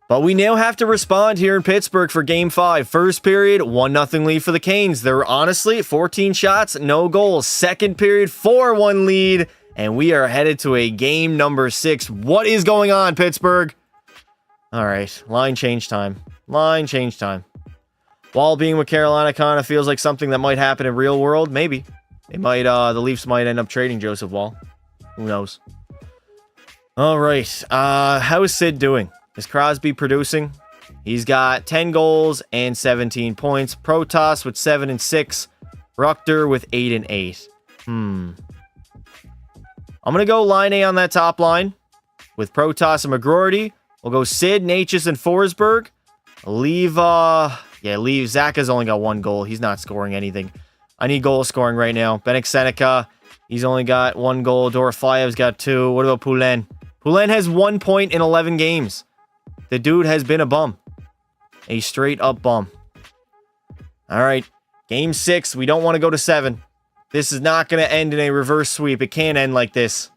But we now have to respond here in Pittsburgh for game 5. First period, 1-0 lead for the Canes. They're honestly 14 shots, no goals. Second period, 4-1 lead. And we are headed to a game number 6. What is going on, Pittsburgh? All right, line change time. Line change time. Woll being with Carolina kind of feels like something that might happen in real world. Maybe. They might, the Leafs might end up trading Joseph Woll. Who knows? All right. How is Sid doing? Is Crosby producing? He's got 10 goals and 17 points. Protas with 7 and 6. Ruchter with 8 and 8. I'm going to go line A on that top line with Protas and McGroarty. We'll go Sid, Natchez, and Forsberg. Leave Zaka's only got 1 goal. He's not scoring anything. I need goal scoring right now. Benik Seneca, he's only got 1 goal. Dorofayev's got 2. What about Poulin? Poulin has 1 point in 11 games. The dude has been a bum. A straight up bum. All right. Game 6. We don't want to go to 7. This is not going to end in a reverse sweep. It can't end like this.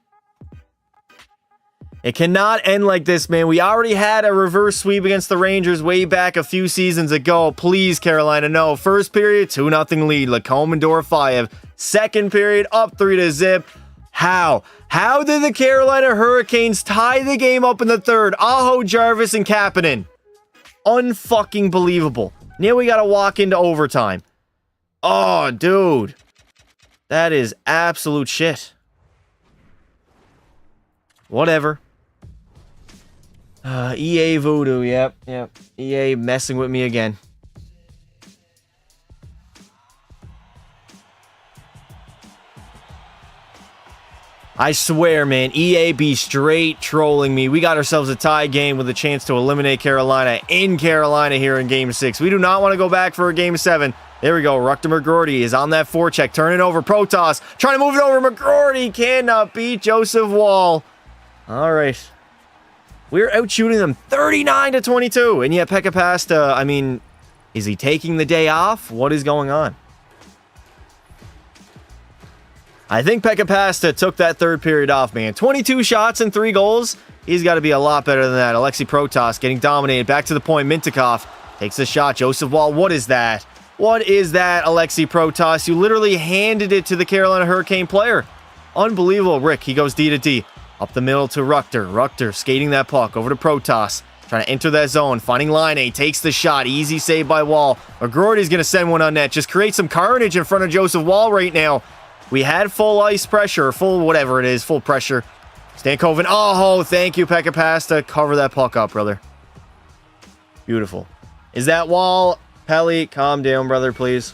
It cannot end like this, man. We already had a reverse sweep against the Rangers way back a few seasons ago. Please, Carolina, no. First period, 2-0 lead. Lacombe and Dorofeyev. Second period, up 3-0. How? How did the Carolina Hurricanes tie the game up in the third? Aho, Jarvis, and Kapanen. Unfucking believable. Now we gotta walk into overtime. Oh, dude. That is absolute shit. Whatever. EA voodoo, yep. EA messing with me again. I swear, man, EA be straight trolling me. We got ourselves a tie game with a chance to eliminate Carolina in Carolina here in Game 6. We do not want to go back for a Game 7. There we go. Ruchter McGroarty is on that forecheck. Turning over. Protas trying to move it over. McGroarty cannot beat Joseph Woll. All right. We're out shooting them 39-22. And yet Pekka Pasta, I mean, is he taking the day off? What is going on? I think Pekka Pasta took that third period off, man. 22 shots and 3 goals. He's got to be a lot better than that. Alexei Protas getting dominated. Back to the point. Mintyukov takes the shot. Joseph Woll, what is that? What is that, Alexei Protas? You literally handed it to the Carolina Hurricane player. Unbelievable. Rick, he goes D to D. Up the middle to Ruchter. Ruchter skating that puck over to Protas. Trying to enter that zone. Finding Line. Takes the shot. Easy save by Wall. McGroarty's going to send one on net. Just create some carnage in front of Joseph Wall right now. We had full ice pressure. Full whatever it is. Full pressure. Stankoven. Oh, thank you, Pekka Pasta. Cover that puck up, brother. Beautiful. Is that Wall? Pelly, calm down, brother, please.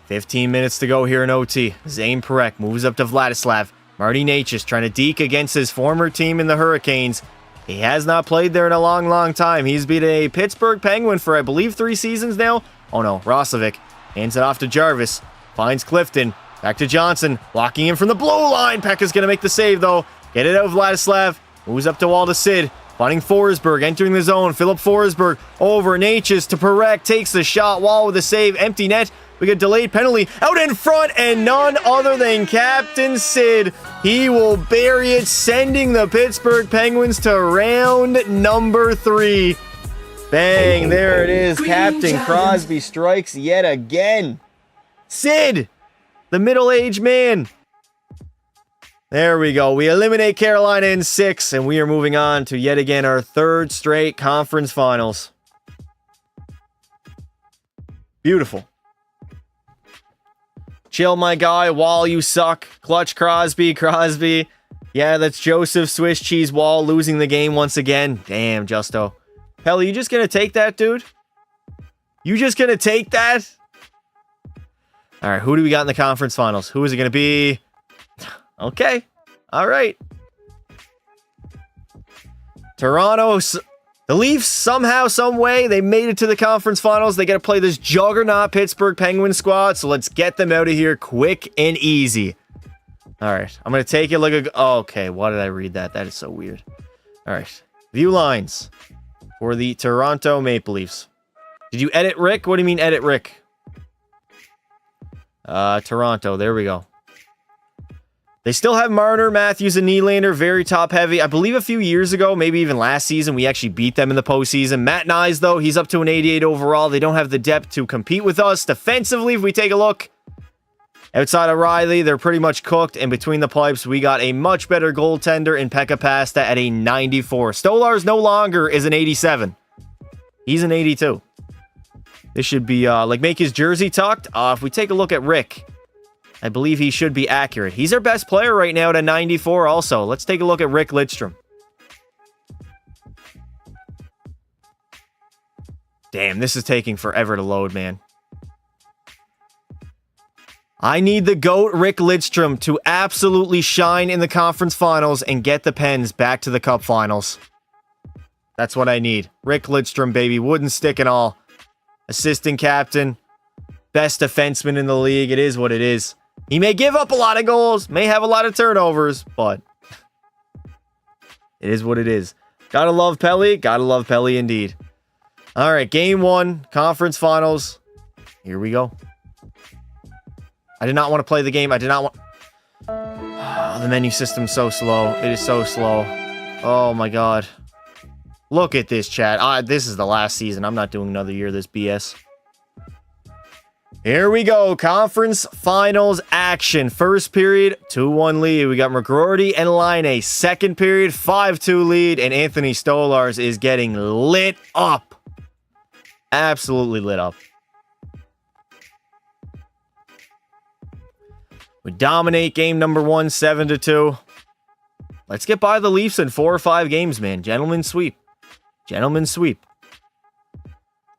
"15 minutes to go here in OT. Zane Perek moves up to Vladislav. Marty Necas trying to deke against his former team in the Hurricanes. He has not played there in a long, long time. He's been a Pittsburgh Penguin for, I believe, 3 seasons now. Oh no, Rosovic hands it off to Jarvis. Finds Clifton. Back to Johnson. Blocking him from the blue line. Pekka's going to make the save, though. Get it out of Vladislav. Moves up to Wall to Sid. Finding Forsberg. Entering the zone. Philip Forsberg. Over Necas to Perek. Takes the shot. Wall with a save. Empty net. We get delayed penalty. Out in front. And none other than Captain Sid. He will bury it. Sending the Pittsburgh Penguins to round number 3. Bang. There it is. Captain Crosby strikes yet again. Sid, the middle-aged man. There we go. We eliminate Carolina in 6, and we are moving on to yet again our 3rd straight conference finals. Beautiful. Chill, my guy. Wall, you suck. Clutch Crosby. Crosby. Yeah, that's Joseph Swiss Cheese Wall losing the game once again. Damn, Justo. Hell, are you just going to take that, dude? You just going to take that? All right, who do we got in the conference finals? Who is it going to be? Okay. All right. Toronto. The Leafs, somehow, some way, they made it to the conference finals. They got to play this juggernaut Pittsburgh Penguins squad, so let's get them out of here quick and easy. All right. I'm going to take it like a... Oh, okay, why did I read that? That is so weird. All right. View lines for the Toronto Maple Leafs. Did you edit Rick? What do you mean edit Rick? Toronto. There we go. They still have Marner, Matthews, and Nylander. Very top heavy. I believe a few years ago, maybe even last season, we actually beat them in the postseason. Matt Nyes, though, he's up to an 88 overall. They don't have the depth to compete with us. Defensively, if we take a look, outside of Riley, they're pretty much cooked. And between the pipes, we got a much better goaltender in Pekka Pasta at a 94. Stolarz no longer is an 87. He's an 82. This should be, make his jersey tucked. If we take a look at Rick, I believe he should be accurate. He's our best player right now at a 94 also. Let's take a look at Rick Lidstrom. Damn, this is taking forever to load, man. I need the GOAT Rick Lidstrom to absolutely shine in the conference finals and get the Pens back to the Cup finals. That's what I need. Rick Lidstrom, baby. Wooden stick and all. Assistant captain. Best defenseman in the league. It is what it is. He may give up a lot of goals. May have a lot of turnovers. But it is what it is. Gotta love Pelly. Gotta love Pelly indeed. All right. Game 1. Conference finals. Here we go. I did not want to play the game. I did not want... Oh, the menu system's so slow. It is so slow. Oh, my God. Look at this, chat. This is the last season. I'm not doing another year of this BS. Here we go. Conference finals action. First period, 2-1 lead. We got McGroarty and Line. Second period, 5-2 lead. And Anthony Stolarz is getting lit up. Absolutely lit up. We dominate game number 1, 7-2. Let's get by the Leafs in 4 or 5 games, man. Gentlemen sweep. Gentlemen sweep.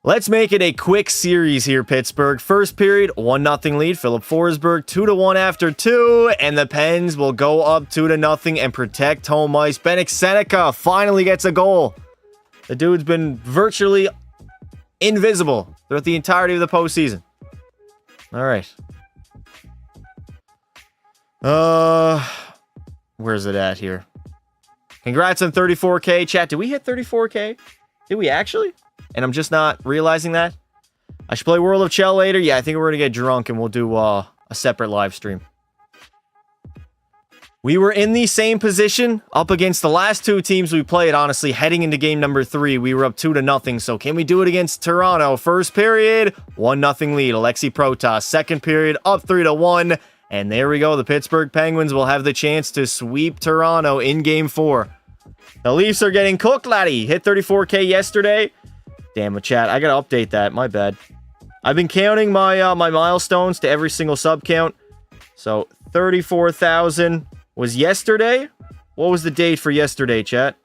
Let's make it a quick series here, Pittsburgh. First period, 1-0 lead. Philip Forsberg, 2-1 after 2. And the Pens will go up 2-0 and protect home ice. Bennik Seneca finally gets a goal. The dude's been virtually invisible throughout the entirety of the postseason. All right. Where's it at here? Congrats on 34K. Chat, did we hit 34K? Did we actually? And I'm just not realizing that. I should play World of Chell later. Yeah, I think we're going to get drunk and we'll do a separate live stream. We were in the same position up against the last 2 teams we played, honestly, heading into game number 3. We were up 2-0. So can we do it against Toronto? First period, 1-0 lead. Alexi Protas. Second period, up 3-1. And there we go. The Pittsburgh Penguins will have the chance to sweep Toronto in Game 4. The Leafs are getting cooked, laddie. Hit 34K yesterday. Damn it, chat. I gotta update that. My bad. I've been counting my my milestones to every single sub count. So 34,000 was yesterday. What was the date for yesterday, chat?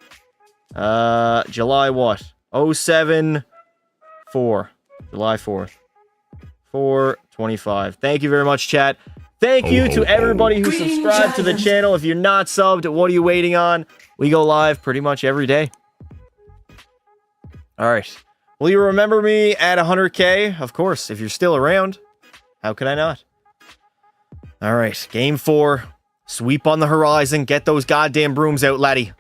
July what? 07-4. July 4th. 4/25. Thank you very much, chat. Thank you to everybody who subscribed to the channel. If you're not subbed, what are you waiting on? We go live pretty much every day. All right. Will you remember me at 100K? Of course, if you're still around. How could I not? All right. Game 4. Sweep on the horizon. Get those goddamn brooms out, laddie.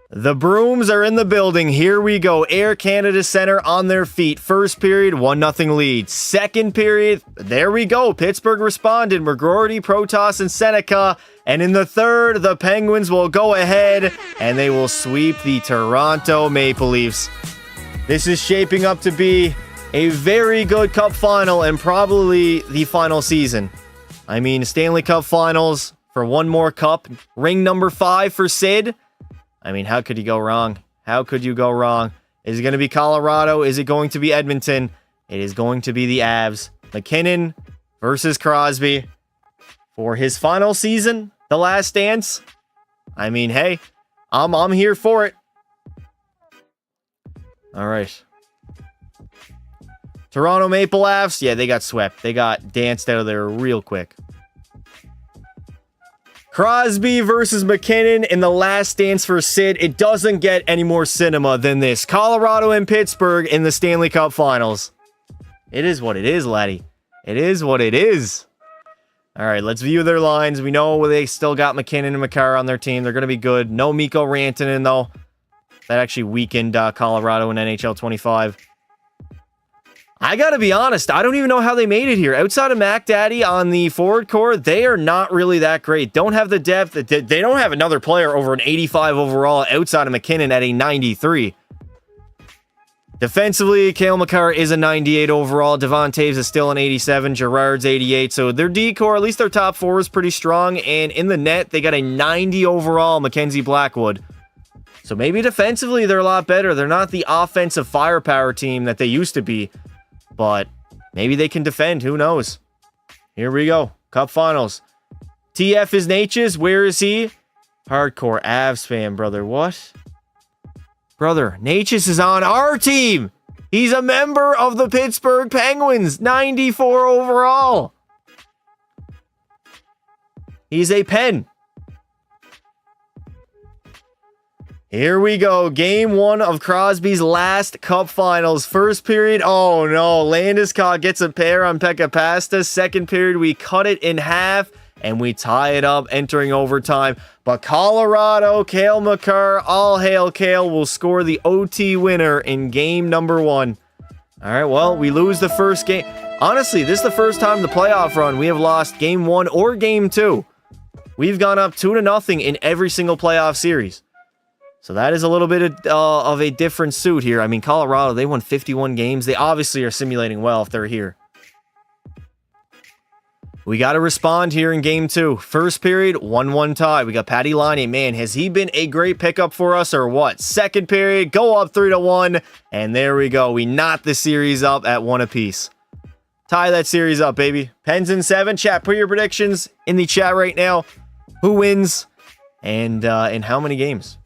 The brooms are in the building. Here we go. Air Canada Center on their feet. First period, 1-0 lead. Second period, there we go. Pittsburgh responded. McGroarty, Protas, and Seneca. And in the third, the Penguins will go ahead and they will sweep the Toronto Maple Leafs. This is shaping up to be a very good Cup Final and probably the final season. I mean, Stanley Cup Finals for one more cup. Ring number 5 for Sid. I mean, how could you go wrong? How could you go wrong? Is it going to be Colorado? Is it going to be Edmonton? It is going to be the Avs. McKinnon versus Crosby for his final season, the last dance. I mean, hey, I'm here for it. All right. Toronto Maple Avs, yeah, they got swept. They got danced out of there real quick. Crosby versus McKinnon in the last dance for Sid. It doesn't get any more cinema than this. Colorado and Pittsburgh in the Stanley Cup Finals. It is what it is, laddie. It is what it is. All right, let's view their lines. We know they still got McKinnon and Makar on their team. They're going to be good. No Mikko Rantanen, though. That actually weakened Colorado in NHL 25. I gotta be honest, I don't even know how they made it here. Outside of Mac Daddy on the forward core, they are not really that great. Don't have the depth. They don't have another player over an 85 overall outside of McKinnon at a 93. Defensively, Cale Makar is a 98 overall. Devon Taves is still an 87. Gerard's 88. So their D-core, at least their top 4 is pretty strong. And in the net, they got a 90 overall Mackenzie Blackwood. So maybe defensively, they're a lot better. They're not the offensive firepower team that they used to be. But maybe they can defend. Who knows? Here we go. Cup Finals. TF is Natchez. Where is he? Hardcore Avs fan, brother. What? Brother, Natchez is on our team. He's a member of the Pittsburgh Penguins. 94 overall. He's a Pen. Here we go. Game 1 of Crosby's last Cup Finals. First period. Oh, no. Landeskog gets a pair on Pekka Pasta. Second period, we cut it in half, and we tie it up entering overtime. But Colorado, Cale Makar, all hail Cale, will score the OT winner in game number 1. All right, well, we lose the first game. Honestly, this is the first time in the playoff run we have lost game 1 or game 2. We've gone up 2-0 in every single playoff series. So that is a little bit of a different suit here. I mean, Colorado, they won 51 games. They obviously are simulating well if they're here. We got to respond here in game 2. First period, 1-1 tie. We got Patty Laine. Man, has he been a great pickup for us or what? Second period, go up 3-1. And there we go. We knot the series up at 1 apiece. Tie that series up, baby. Pens in 7. Chat, put your predictions in the chat right now. Who wins and in how many games?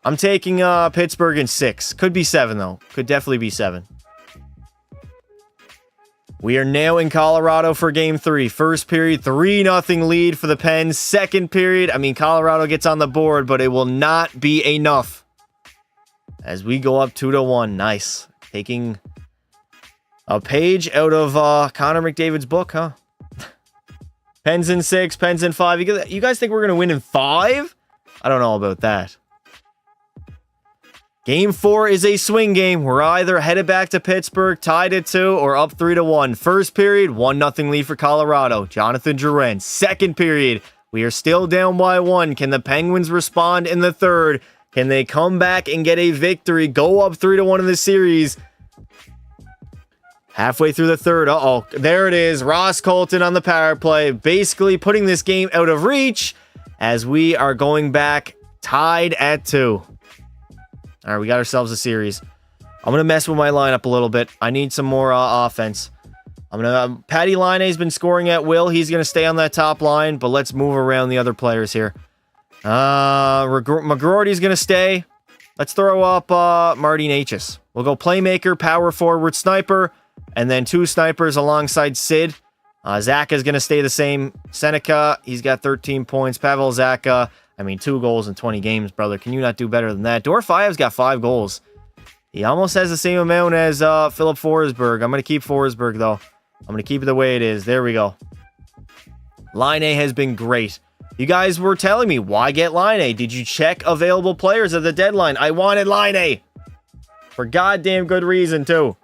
I'm taking Pittsburgh in 6. Could be 7, though. Could definitely be 7. We are now in Colorado for Game 3. First period, 3-0 lead for the Pens. Second period, I mean, Colorado gets on the board, but it will not be enough. As we go up 2-1. Nice. Taking a page out of Connor McDavid's book, huh? Pens in 6, Pens in 5. You guys think we're going to win in 5? I don't know about that. Game 4 is a swing game. We're either headed back to Pittsburgh, tied at 2, or up 3-1. First period, 1-0 lead for Colorado. Jonathan Drouin. Second period, we are still down by 1. Can the Penguins respond in the third? Can they come back and get a victory? Go up 3-1 in the series. Halfway through the third. Uh-oh. There it is. Ross Colton on the power play. Basically putting this game out of reach as we are going back tied at 2. All right, we got ourselves a series. I'm going to mess with my lineup a little bit. I need some more offense. Patty Laine's been scoring at will. He's going to stay on that top line, but let's move around the other players here. McGroarty's going to stay. Let's throw up Marty Natchez. We'll go playmaker, power forward, sniper, and then 2 snipers alongside Sid. Zaka is going to stay the same. Seneca, he's got 13 points. Pavel Zaka, 2 goals in 20 games, brother. Can you not do better than that? Dorofeyev's got 5 goals. He almost has the same amount as Philip Forsberg. I'm going to keep Forsberg, though. I'm going to keep it the way it is. There we go. Laine has been great. You guys were telling me, why get Laine? Did you check available players at the deadline? I wanted Laine. For goddamn good reason, too.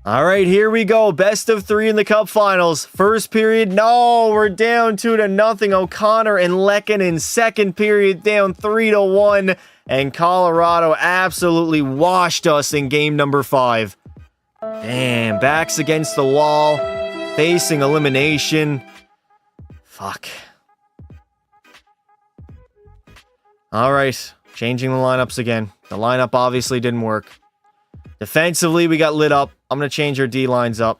All right, here we go. Best of 3 in the Cup Finals. First period, no, we're down 2-0. O'Connor and Lehkonen. Second period, down 3-1. And Colorado absolutely washed us in game number 5. Damn, backs against the wall. Facing elimination. Fuck. All right, changing the lineups again. The lineup obviously didn't work. Defensively, we got lit up. I'm going to change our D lines up.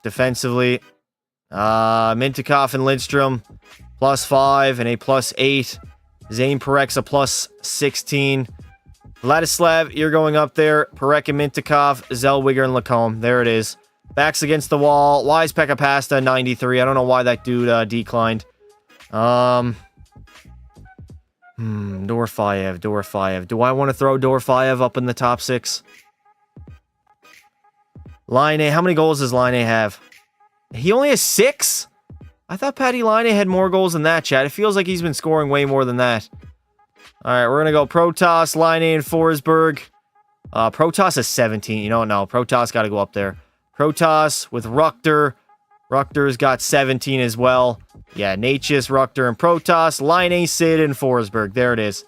Defensively, Mintyukov and Lidstrom, +5 and a +8. Zane Parek's a +16. Vladislav, you're going up there. Parek and Mintyukov, Zellweger and Lacombe. There it is. Backs against the wall. Wise Pekka Pasta, 93. I don't know why that dude declined. Dorofeyev. Do I want to throw Dorofeyev up in the top 6? Laine, how many goals does Laine have? He only has 6? I thought Patty Laine had more goals than that, Chad. It feels like he's been scoring way more than that. All right, we're going to go Protas, Laine, and Forsberg. Protas is 17. You don't know. Protas got to go up there. Protas with Ruchter. Ruchter's got 17 as well. Yeah, Natchez, Ruchter, and Protas. Laine, Sid, and Forsberg. There it is.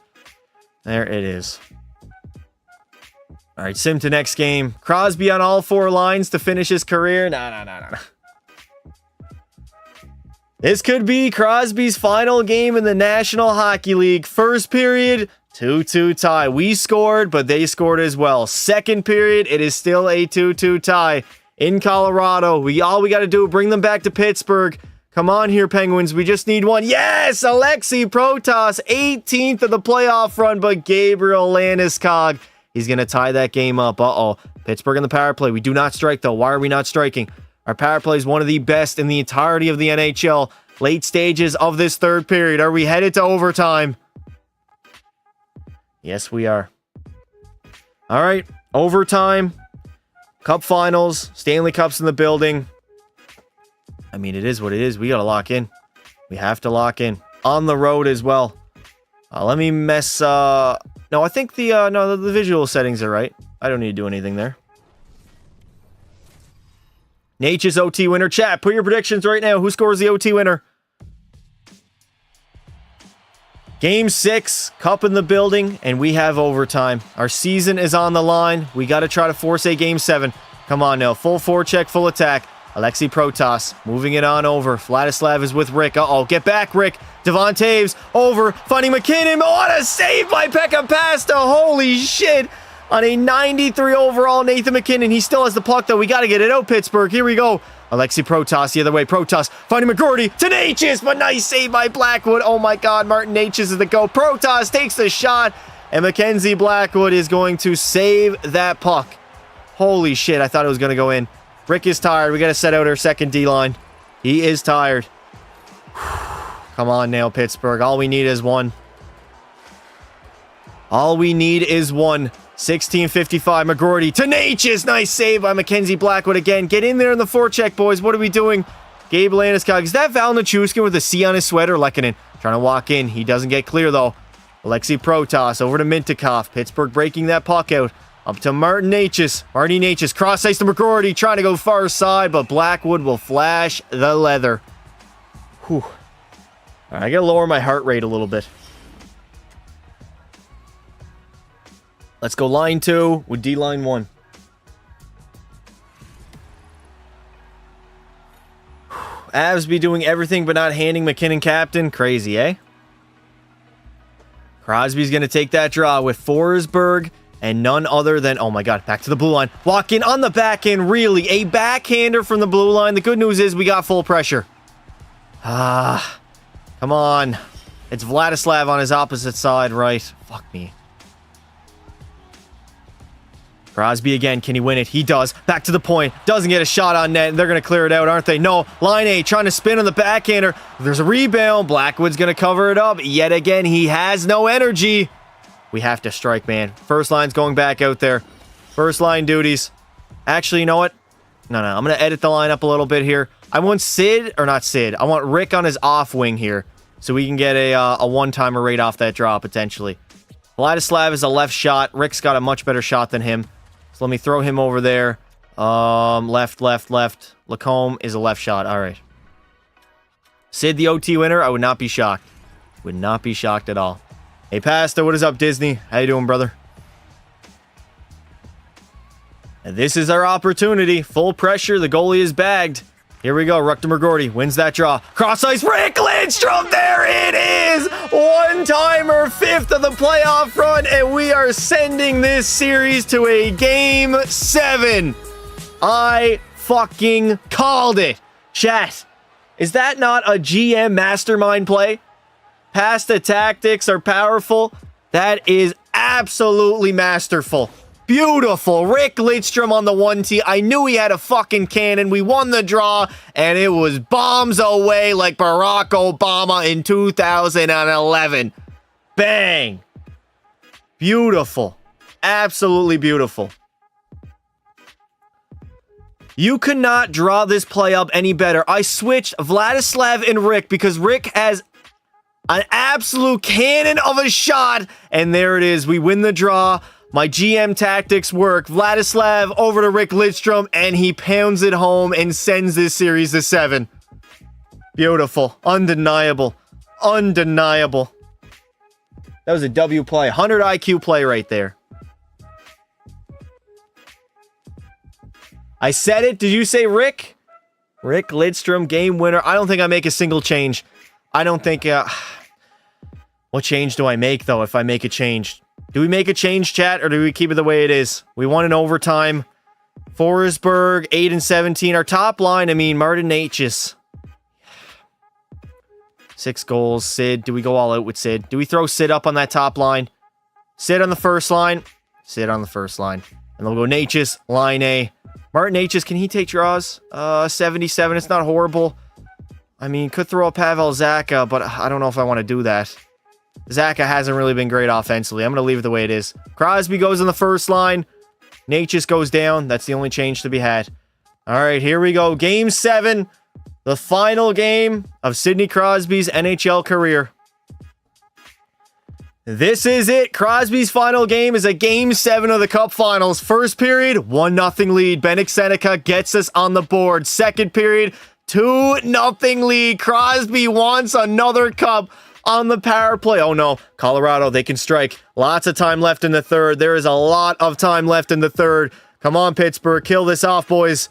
There it is. All right, sim to next game. Crosby on all 4 lines to finish his career. No. This could be Crosby's final game in the National Hockey League. First period, 2-2 tie. We scored, but they scored as well. Second period, it is still a 2-2 tie in Colorado. All we got to do, bring them back to Pittsburgh. Come on here, Penguins. We just need one. Yes, Alexei Protas, 18th of the playoff run, but Gabriel Landeskog, he's going to tie that game up. Uh-oh. Pittsburgh in the power play. We do not strike, though. Why are we not striking? Our power play is one of the best in the entirety of the NHL. Late stages of this third period. Are we headed to overtime? Yes, we are. All right, overtime. Cup Finals. Stanley Cup's in the building. It is what it is. We got to lock in. We have to lock in. On the road as well. Let me mess... No, I think the visual settings are right. I don't need to do anything there. Natchez OT winner. Chat, put your predictions right now. Who scores the OT winner? Game 6, Cup in the building, and we have overtime. Our season is on the line. We got to try to force a Game 7. Come on now. Full forecheck, full attack. Alexei Protas moving it on over. Vladislav is with Rick. Uh-oh. Get back, Rick. Devon Taves over. Finding McKinnon. What a save by Pekka Pasta. Holy shit. On a 93 overall, Nathan McKinnon. He still has the puck, though. We got to get it out, Pittsburgh. Here we go. Alexei Protas the other way. Protas finding McGroarty to Natchez, but nice save by Blackwood. Oh my God, Martin Natchez is the go. Protas takes the shot, and Mackenzie Blackwood is going to save that puck. Holy shit, I thought it was going to go in. Rick is tired. We got to set out our second D-line. He is tired. Come on now, Pittsburgh. All we need is one. All we need is one. 16:55, McGroarty to Natchez. Nice save by Mackenzie Blackwood again. Get in there in the forecheck, boys. What are we doing? Gabe Landeskog. Is that Val Nichushkin with a C on his sweater? Lehkonen trying to walk in. He doesn't get clear, though. Alexei Protas over to Mintyukov. Pittsburgh breaking that puck out. Up to Martin Natchez. Marty Natchez cross ice to McGroarty. Trying to go far side, but Blackwood will flash the leather. Whew. All right, I got to lower my heart rate a little bit. Let's go line 2 with D-line 1. Avs be doing everything but not handing McKinnon captain. Crazy, eh? Crosby's going to take that draw with Forsberg and none other than... Oh my god, back to the blue line. Walk in on the backhand, really. A backhander from the blue line. The good news is we got full pressure. Ah, come on. It's Vladislav on his opposite side, right? Fuck me. Crosby again. Can he win it? He does. Back to the point. Doesn't get a shot on net. They're going to clear it out, aren't they? No. Line A trying to spin on the backhander. There's a rebound. Blackwood's going to cover it up. Yet again, he has no energy. We have to strike, man. First line's going back out there. First line duties. Actually, you know what? No. I'm going to edit the line up a little bit here. I want Sid, or not Sid. I want Rick on his off wing here. So we can get a one-timer right off that draw, potentially. Vladislav is a left shot. Rick's got a much better shot than him. So let me throw him over there. Left. Lacombe is a left shot. All right. Sid, the OT winner. I would not be shocked. Would not be shocked at all. Hey, Pasta, what is up, Disney? How you doing, brother? And this is our opportunity. Full pressure. The goalie is bagged. Here we go. Rutger McGorty wins that draw. Cross ice. Rick Lidstrom. There it is. One-timer. Fifth of the playoff run. And we are sending this series to a Game 7. I fucking called it. Chat. Is that not a GM mastermind play? Pasta tactics are powerful. That is absolutely masterful. Beautiful. Rick Lidstrom on the 1T. I knew he had a fucking cannon. We won the draw, and it was bombs away like Barack Obama in 2011. Bang. Beautiful. Absolutely beautiful. You could not draw this play up any better. I switched Vladislav and Rick because Rick has an absolute cannon of a shot, and there it is. We win the draw. My GM tactics work. Vladislav over to Rick Lidstrom, and he pounds it home and sends this series to 7. Beautiful. Undeniable. Undeniable. That was a W play. 100 IQ play right there. I said it. Did you say Rick? Rick Lidstrom, game winner. I don't think I make a single change. I don't think... What change do I make, though, if I make a change? Do we make a change, chat, or do we keep it the way it is? We won in overtime. Forsberg, 8 and 17. Our top line, I mean, Martin Necas. 6 goals. Sid, do we go all out with Sid? Do we throw Sid up on that top line? Sid on the first line. Sid on the first line. And then we'll go Necas, line A. Martin Necas, can he take draws? 77, it's not horrible. I mean, could throw up Pavel Zacha, but I don't know if I want to do that. Zacha hasn't really been great offensively. I'm going to leave it the way it is. Crosby goes on the first line. Necas goes down. That's the only change to be had. All right, here we go. Game 7. The final game of Sidney Crosby's NHL career. This is it. Crosby's final game is a Game 7 of the Cup Finals. First period, 1-0 lead. Bennett Seneca gets us on the board. Second period, 2-0 lead. Crosby wants another cup on the power play. Oh no, Colorado, they can strike. Lots of time left in the third. There is a lot of time left in the third. Come on, Pittsburgh, kill this off, boys.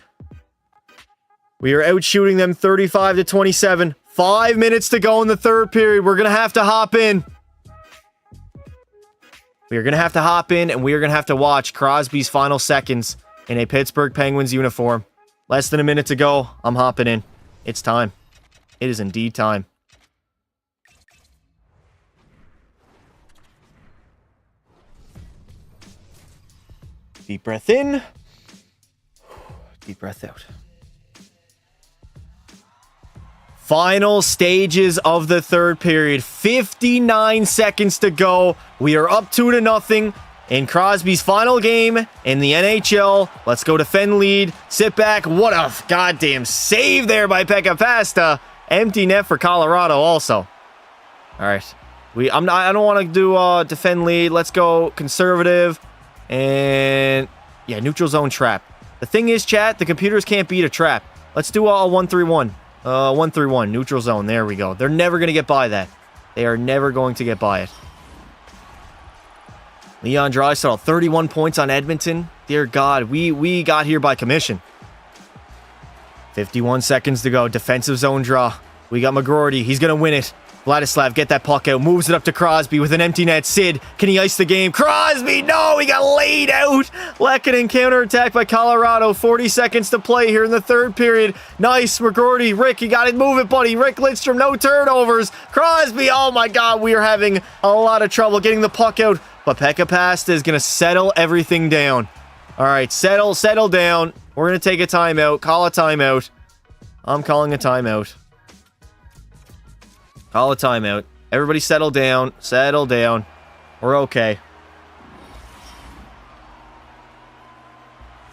We are out shooting them 35-27. 5 minutes to go in the third period. We're going to have to hop in. We are going to have to hop in, and we are going to have to watch Crosby's final seconds in a Pittsburgh Penguins uniform. Less than a minute to go. I'm hopping in. It's time. It is indeed time. Deep breath in. Deep breath out. Final stages of the third period. 59 seconds to go. We are up 2-0 in Crosby's final game in the NHL. Let's go defend lead. Sit back. What a goddamn save there by Pekka Pasta. Empty net for Colorado also. All right. I don't want to do defend lead. Let's go conservative. And yeah, neutral zone trap. The thing is, chat, the computers can't beat a trap. Let's do a 1-3-1. 1-3-1, neutral zone. There we go. They're never going to get by that. They are never going to get by it. Leon Draisaitl, 31 points on Edmonton. Dear God, we got here by commission. 51 seconds to go. Defensive zone draw. We got McGroarty. He's going to win it. Vladislav, get that puck out. Moves it up to Crosby with an empty net. Sid, can he ice the game? Crosby, no! He got laid out! Lehkonen counterattack by Colorado. 40 seconds to play here in the third period. Nice, McGroarty. Rick, you got to move it, buddy. Rick Lidstrom, no turnovers. Crosby, oh my God, we are having a lot of trouble getting the puck out. But Pekka Pasta is going to settle everything down. All right, settle down. We're going to take a timeout. Call a timeout. I'm calling a timeout. Call a timeout. Everybody settle down. Settle down. We're okay.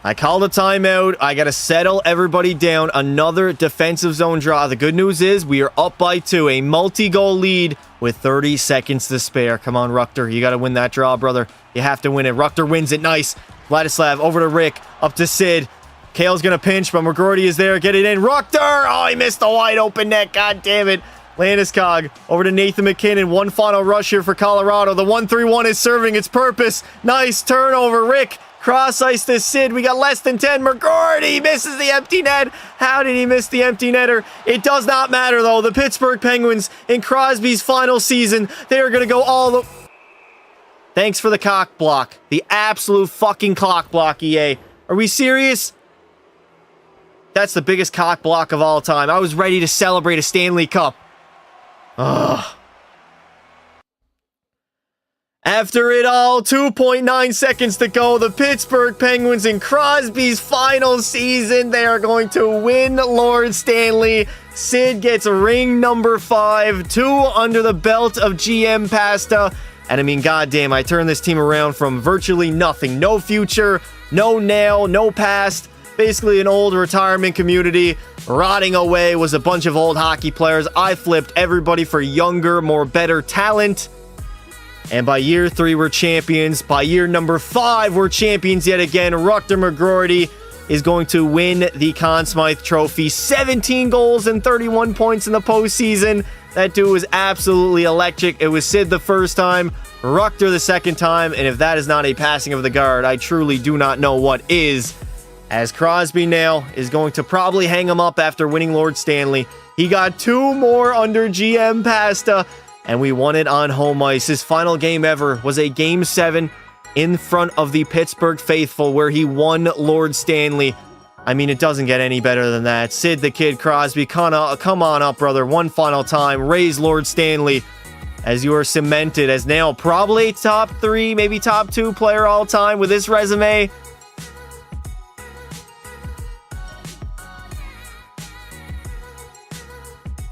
I called a timeout. I got to settle everybody down. Another defensive zone draw. The good news is we are up by 2. A multi-goal lead with 30 seconds to spare. Come on, Ruchter. You got to win that draw, brother. You have to win it. Ruchter wins it. Nice. Vladislav over to Rick. Up to Sid. Kale's going to pinch, but McGroarty is there. Get it in. Ruchter! Oh, he missed the wide open net. God damn it. Landeskog over to Nathan McKinnon. One final rush here for Colorado. The 1-3-1 is serving its purpose. Nice turnover. Rick cross ice to Sid. We got less than 10. McGroarty misses the empty net. How did he miss the empty netter? It does not matter, though. The Pittsburgh Penguins in Crosby's final season, they are going to go all the... Thanks for the cock block. The absolute fucking cock block, EA. Are we serious? That's the biggest cock block of all time. I was ready to celebrate a Stanley Cup. Ugh. After it all, 2.9 seconds to go. The Pittsburgh Penguins in Crosby's final season. They are going to win Lord Stanley. Sid gets ring number 5. 2 under the belt of GM Pasta. And I mean, goddamn, I turned this team around from virtually nothing. No future, no now, no past. Basically an old retirement community. Rotting away was a bunch of old hockey players. I flipped everybody for younger, more better talent. And by year 3, we're champions. By year number 5, we're champions yet again. Ruchter McGroarty is going to win the Conn Smythe Trophy. 17 goals and 31 points in the postseason. That dude was absolutely electric. It was Sid the first time, Ruchter the second time, and if that is not a passing of the guard, I truly do not know what is. As Crosby now is going to probably hang him up after winning Lord Stanley. He got 2 more under GM Pasta, and we won it on home ice. His final game ever was a Game 7 in front of the Pittsburgh faithful where he won Lord Stanley. I mean, it doesn't get any better than that. Sid the Kid Crosby, come on up, brother. One final time. Raise Lord Stanley as you are cemented as now probably top 3, maybe top 2 player all time with this resume.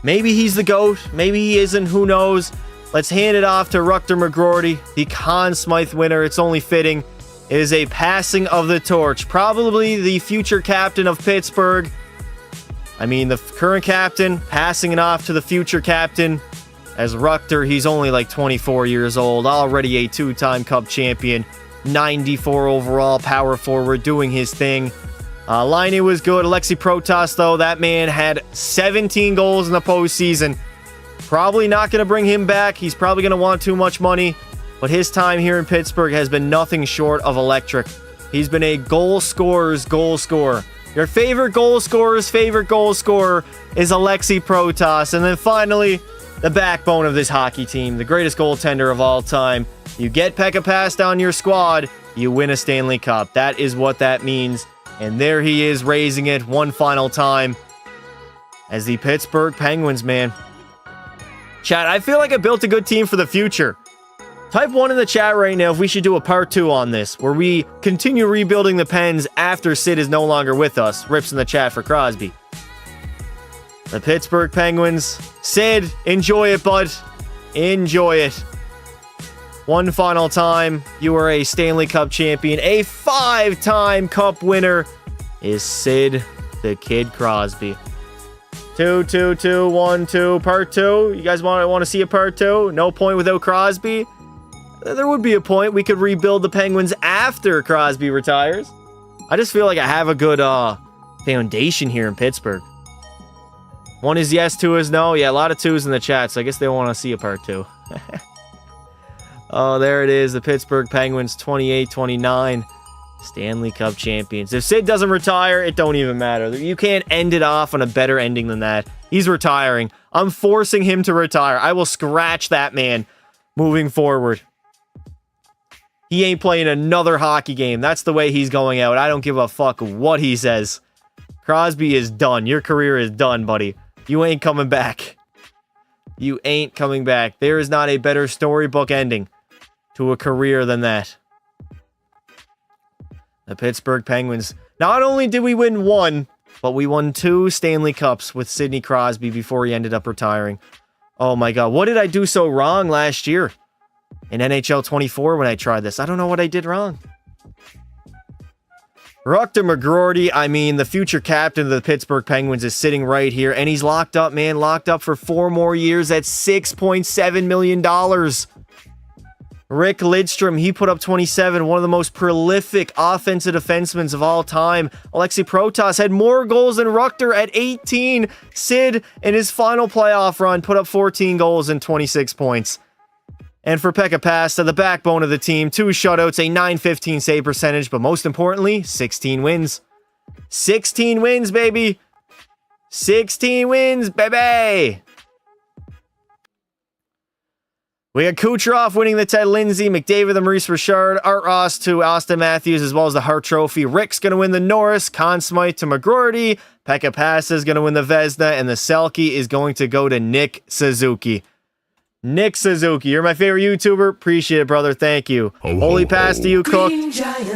Maybe he's the GOAT. Maybe he isn't. Who knows? Let's hand it off to Ruchter McGroarty, the Conn Smythe winner. It's only fitting. It is a passing of the torch. Probably the future captain of Pittsburgh. I mean, the current captain passing it off to the future captain. As Ruchter, he's only like 24 years old. Already a 2-time Cup champion. 94 overall power forward doing his thing. Laine was good. Alexei Protas, though, that man had 17 goals in the postseason. Probably not going to bring him back. He's probably going to want too much money. But his time here in Pittsburgh has been nothing short of electric. He's been a goal scorer's goal scorer. Your favorite goal scorer's favorite goal scorer is Alexei Protas. And then finally, the backbone of this hockey team, the greatest goaltender of all time. You get Pekka Pasta on your squad, you win a Stanley Cup. That is what that means. And there he is, raising it one final time as the Pittsburgh Penguins, man. Chat, I feel like I built a good team for the future. Type 1 in the chat right now if we should do a part 2 on this, where we continue rebuilding the Pens after Sid is no longer with us. Rips in the chat for Crosby. The Pittsburgh Penguins. Sid, enjoy it, bud. Enjoy it. One final time, you are a Stanley Cup champion. A 5-time Cup winner is Sid the Kid Crosby. 2, 2, 2, 1, 2. Part 2. You guys want to see a part 2? No point without Crosby? There would be a point. We could rebuild the Penguins after Crosby retires. I just feel like I have a good foundation here in Pittsburgh. 1 is yes, 2 is no. Yeah, a lot of 2s in the chat, so I guess they want to see a part 2. Oh, there it is. The Pittsburgh Penguins, 28-29. Stanley Cup champions. If Sid doesn't retire, it don't even matter. You can't end it off on a better ending than that. He's retiring. I'm forcing him to retire. I will scratch that man moving forward. He ain't playing another hockey game. That's the way he's going out. I don't give a fuck what he says. Crosby is done. Your career is done, buddy. You ain't coming back. You ain't coming back. There is not a better storybook ending to a career than that. The Pittsburgh Penguins. Not only did we win one, but we won 2 Stanley Cups with Sidney Crosby before he ended up retiring. Oh my God. What did I do so wrong last year in NHL 24 when I tried this? I don't know what I did wrong. Rutger McGroarty, I mean, the future captain of the Pittsburgh Penguins is sitting right here, and he's locked up, man. Locked up for 4 more years at $6.7 million. Rick Lidstrom, he put up 27, one of the most prolific offensive defensemen of all time. Alexei Protas had more goals than Rutger at 18. Sid, in his final playoff run, put up 14 goals and 26 points. And for Pekka Pasta, the backbone of the team, 2 shutouts, a .915 save percentage, but most importantly, 16 wins. 16 wins, baby! 16 wins, baby! We got Kucherov winning the Ted Lindsay, McDavid the Maurice Richard, Art Ross to Austin Matthews, as well as the Hart Trophy. Rick's going to win the Norris, Conn Smythe to McGroarty, Pekka Pasta is going to win the Vezina, and the Selke is going to go to Nick Suzuki. Nick Suzuki, you're my favorite YouTuber. Appreciate it, brother. Thank you. Holy pass to you, Cook.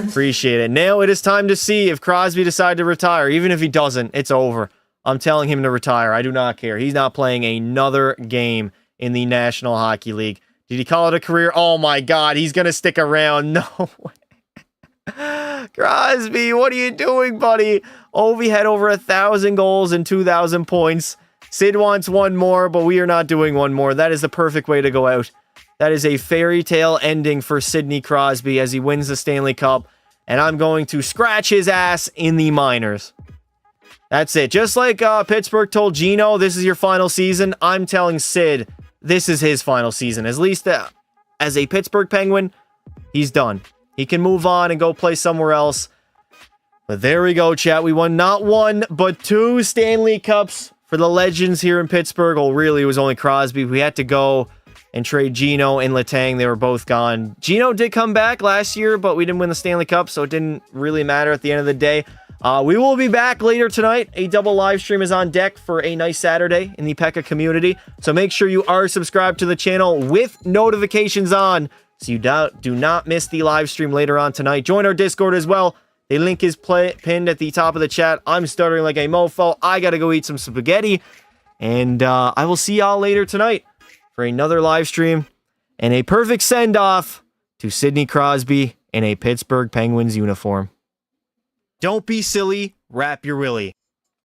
Appreciate it. Now it is time to see if Crosby decides to retire. Even if he doesn't, it's over. I'm telling him to retire. I do not care. He's not playing another game in the National Hockey League. Did he call it a career? Oh my God, he's going to stick around. No way. Crosby, what are you doing, buddy? Ovi had over 1,000 goals and 2,000 points. Sid wants one more, but we are not doing one more. That is the perfect way to go out. That is a fairy tale ending for Sidney Crosby as he wins the Stanley Cup. And I'm going to scratch his ass in the minors. That's it. Just like Pittsburgh told Gino, this is your final season, I'm telling Sid, this is his final season. At least as a Pittsburgh Penguin, he's done. He can move on and go play somewhere else. But there we go, chat. We won not 1, but 2 Stanley Cups for the legends here in Pittsburgh. Well, really, it was only Crosby. We had to go and trade Gino and Letang. They were both gone. Gino did come back last year, but we didn't win the Stanley Cup, so it didn't really matter at the end of the day. We will be back later tonight. A double live stream is on deck for a nice Saturday in the Pekka community. So make sure you are subscribed to the channel with notifications on so you do not miss the live stream later on tonight. Join our Discord as well. The link is pinned at the top of the chat. I'm stuttering like a mofo. I got to go eat some spaghetti. And I will see y'all later tonight for another live stream and a perfect send-off to Sidney Crosby in a Pittsburgh Penguins uniform. Don't be silly. Wrap your willy.